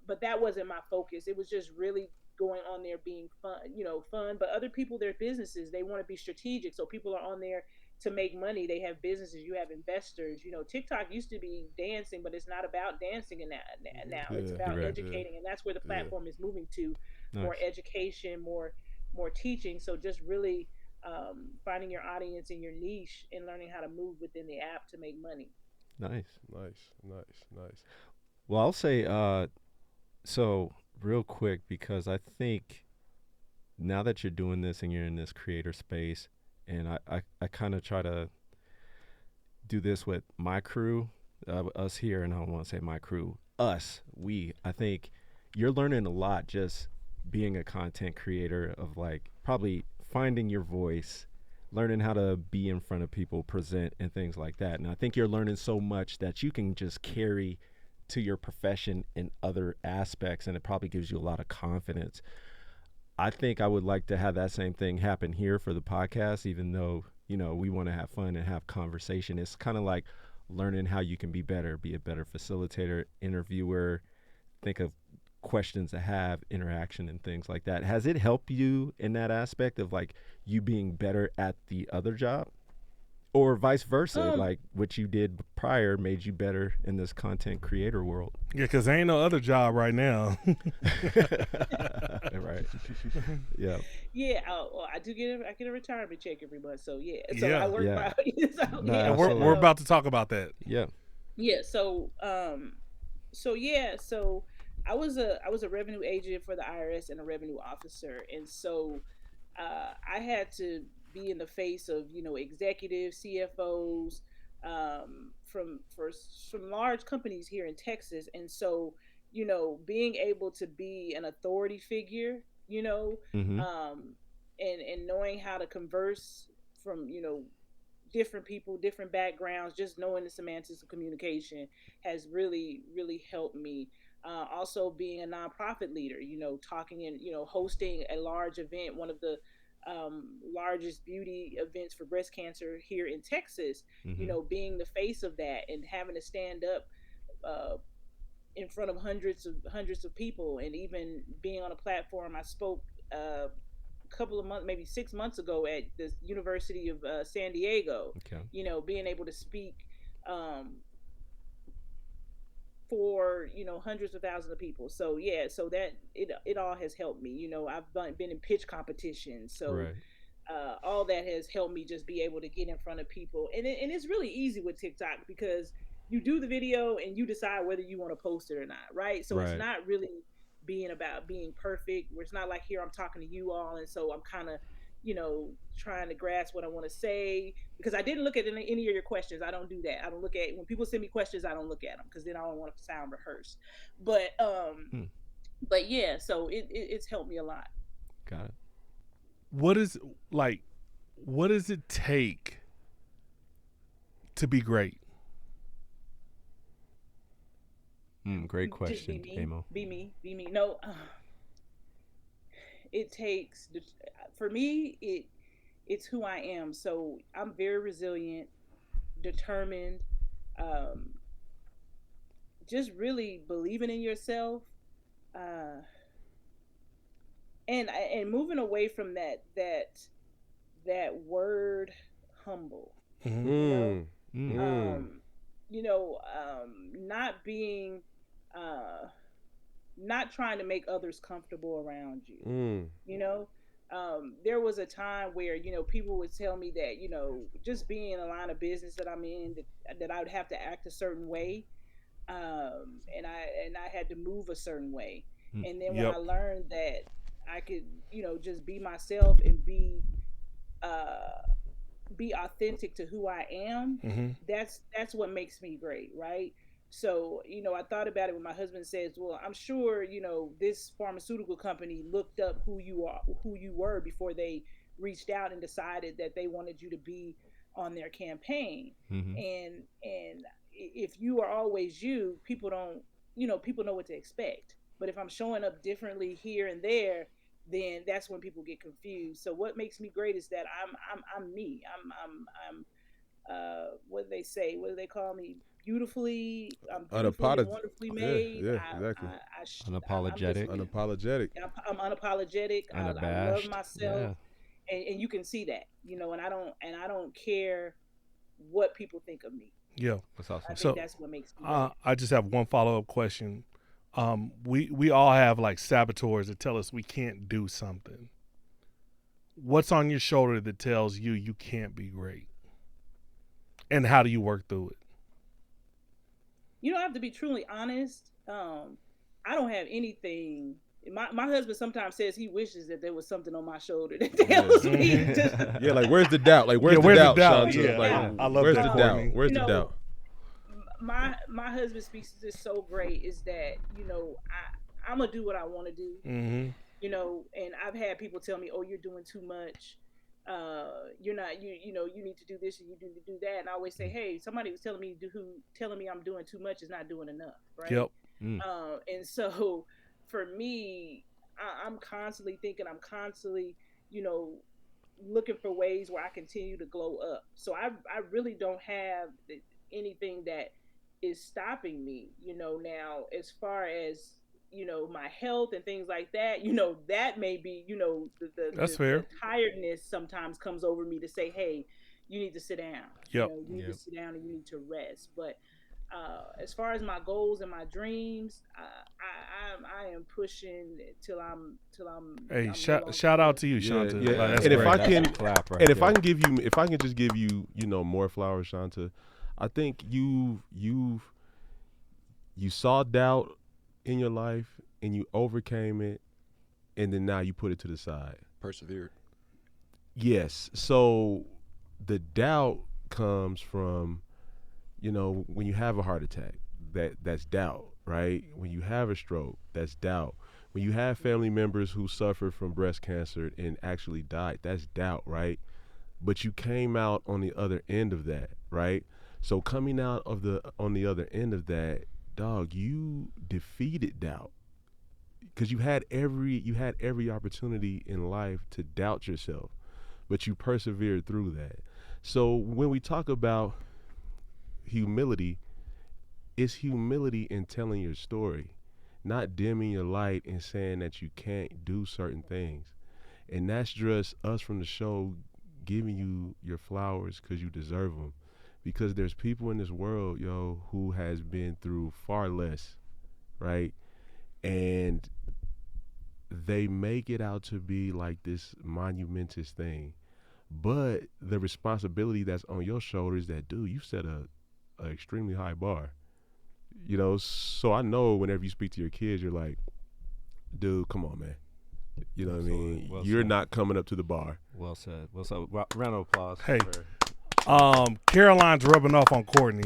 But that wasn't my focus. It was just really going on there being fun. But other people, their businesses, they want to be strategic. So people are on there to make money. They have businesses. You have investors. You know, TikTok used to be dancing, but it's not about dancing in that now. It's about educating, and that's where the platform is moving to. More education, more more teaching. So just really finding your audience and your niche and learning how to move within the app to make money. Nice. Nice. Well, I'll say so real quick, because I think now that you're doing this and you're in this creator space, and I kind of try to do this with my crew, us here, and I don't want to say my crew, I think you're learning a lot just being a content creator, of like probably finding your voice, learning how to be in front of people, present, and things like that. And I think you're learning so much that you can just carry to your profession in other aspects, and it probably gives you a lot of confidence. I think I would like to have that same thing happen here for the podcast, even though, we want to have fun and have conversation. It's kind of like learning how you can be better, be a better facilitator, interviewer, think of questions to have, interaction, and things like that. Has it helped you in that aspect of like you being better at the other job, or vice versa, like what you did prior made you better in this content creator world? Yeah, because there ain't no other job right now. Right. Yeah. Yeah, well, I get a retirement check every month, so yeah. So Yeah. I work Yeah. so, No, yeah. And we're absolutely. about to talk about that. Yeah. Yeah, so I was a revenue agent for the IRS and a revenue officer, and so I had to be in the face of executives, CFOs, from large companies here in Texas, and so being able to be an authority figure, Mm-hmm. and knowing how to converse from different people, different backgrounds, just knowing the semantics of communication has really, really helped me. Also being a nonprofit leader, talking and, hosting a large event, one of the largest beauty events for breast cancer here in Texas, Mm-hmm. being the face of that and having to stand up in front of hundreds of people, and even being on a platform. I spoke couple of months, maybe 6 months ago, at the University of San Diego. Okay. Being able to speak for hundreds of thousands of people. So yeah, so that it all has helped me. I've been in pitch competitions, so Right. all that has helped me just be able to get in front of people, and it's really easy with TikTok because you do the video and you decide whether you want to post it or not, right? So Right. it's not really being about being perfect, where it's not like here I'm talking to you all, and so I'm kind of trying to grasp what I want to say, because I didn't look at any of your questions. I don't do that. I don't look at, when people send me questions, I don't look at them, because then I don't want to sound rehearsed. But but yeah, so it's helped me a lot. Got it. What does it take to be great? Great Just question, Amo. Be me. No, it takes, for me, it's who I am. So I'm very resilient, determined, just really believing in yourself, and moving away from that word humble. Mm-hmm. Not being not trying to make others comfortable around you. There was a time where people would tell me that just being in a line of business that I'm in, that I would have to act a certain way, and I had to move a certain way. And then when I learned that I could just be myself and be authentic to who I am, that's what makes me great, right? So, I thought about it when my husband says, well, I'm sure, this pharmaceutical company looked up who you were before they reached out and decided that they wanted you to be on their campaign. And if you are always you, people don't, people know what to expect. But if I'm showing up differently here and there, then that's when people get confused. So what makes me great is that I'm me. I'm what do they say? What do they call me? Beautifully, I'm beautifully and wonderfully made. Yeah, exactly. Unapologetic. Unapologetic. I'm unapologetic. I love Unabashed. myself, and you can see that, and I don't care what people think of me. Yeah, That's awesome. I think that's what makes me great. I just have one follow-up question. We all have like saboteurs that tell us we can't do something. what's on your shoulder that tells you you can't be great? And how do you work through it? You know, I have to be truly honest. I don't have anything. My husband sometimes says he wishes that there was something on my shoulder that tells me. Yeah, like where's the doubt? Like where's where's the the doubt, doubt? Shanta? Yeah, Like, I love where's that, the doubt? Courtney. Where's the doubt? My husband speaks to this so great is that, you know, I'm gonna do what I want to do. Mm-hmm. You know, and I've had people tell me, "Oh, you're doing too much. You're not. You know, you need to do this and you need to do that." And I always say, "Hey, somebody was telling me I'm doing too much is not doing enough, right?" Yep. And so, for me, I'm constantly thinking. I'm constantly, you know, looking for ways where I continue to glow up. So I really don't have anything that is stopping me. You know, now as far as, you know, my health and things like that, you know, that may be, you know, That's fair. the tiredness sometimes comes over me to say, hey, you need to sit down. Yep. You know, you need to sit down and you need to rest. But as far as my goals and my dreams, I am pushing till I'm. Hey, I'm shout out to you, Shanta. Yeah. Like, that's And if great. I can, Clap right and if there. I can give you, if I can just give you, you know, more flowers, Shanta, I think you saw doubt in your life and you overcame it, and then now you put it to the side. Persevered. Yes. So the doubt comes from, you know, when you have a heart attack, that's doubt, right? When you have a stroke, that's doubt. When you have family members who suffer from breast cancer and actually died, that's doubt, right? But you came out on the other end of that, right? So coming out of on the other end of that, dog, you defeated doubt. Because you had every opportunity in life to doubt yourself, but you persevered through that. So when we talk about humility, it's humility in telling your story, not dimming your light and saying that you can't do certain things. And that's just us from the show giving you your flowers because you deserve them. Because there's people in this world, yo, who has been through far less, right? And they make it out to be like this monumentous thing. But the responsibility that's on your shoulders, that, dude, you set a extremely high bar. You know, so I know whenever you speak to your kids, you're like, dude, come on, man. You know what I mean? Well You're said. not coming up to the bar. Well said. Well said. Round of applause. Hey. for- Caroline's rubbing off on Courtney.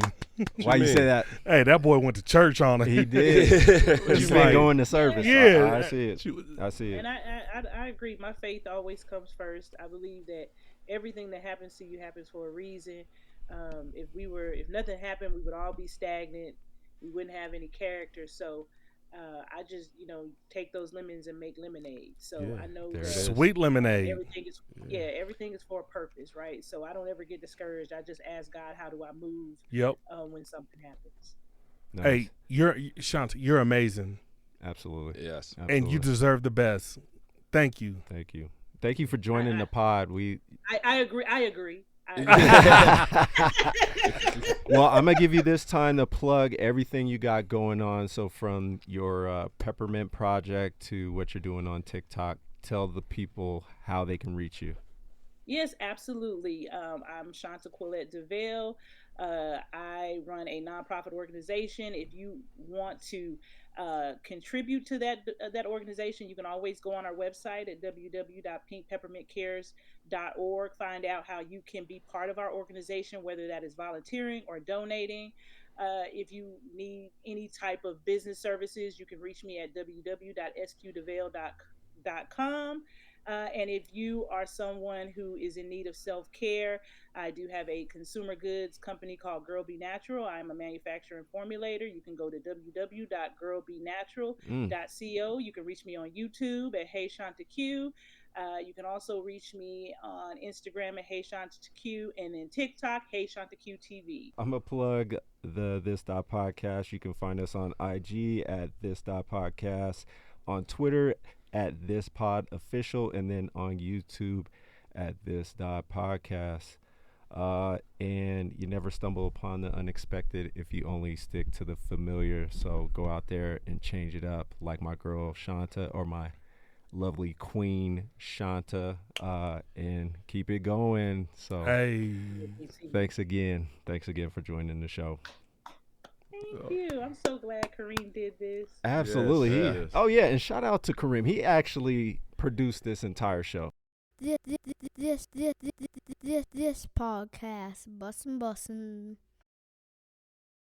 Why you say that? Hey, that boy went to church on it. He did. He's been like- going to service. Yeah. I see it. I see it. And I agree. My faith always comes first. I believe that everything that happens to you happens for a reason. If nothing happened, we would all be stagnant. We wouldn't have any character. So I just, you know, take those lemons and make lemonade. So Yeah, I know there that it is. Sweet lemonade. everything is everything is for a purpose, right? So I don't ever get discouraged. I just ask God, how do I move Yep. when something happens? Nice. Hey, Shanta, you're amazing, Absolutely. Yes. and you Absolutely. deserve the best. Thank you. Thank you. Thank you for joining the pod. We I agree. I agree. well, I'm gonna give you this time to plug everything you got going on. So from your Peppermint project to what you're doing on TikTok, tell the people how they can reach you. Yes, absolutely. I'm Shanta DeVale. I run a nonprofit organization. If you want to contribute to that organization, you can always go on our website at www.pinkpeppermintcares.org. Find out how you can be part of our organization, whether that is volunteering or donating. If you need any type of business services, you can reach me at www.sqdevale.com. And if you are someone who is in need of self-care, I do have a consumer goods company called Girl Be Natural. I'm a manufacturer and formulator. You can go to www.girlbenatural.co. You can reach me on YouTube at Hey ShantaQ. You can also reach me on Instagram at Hey ShantaQ, and then TikTok, Hey ShantaQ TV. I'm gonna plug the This.podcast. You can find us on IG at This.podcast, on Twitter at ThisPodOfficial, and then on YouTube at This.podcast. And you never stumble upon the unexpected if you only stick to the familiar. So go out there and change it up, like my girl Shanta, or my lovely queen Shanta, and keep it going. So Hey. thanks again for joining the show. Thank you. I'm so glad Kareem did this. Absolutely. Yes. Oh yeah, and shout out to Kareem. He actually produced this entire show. This podcast, bussin'.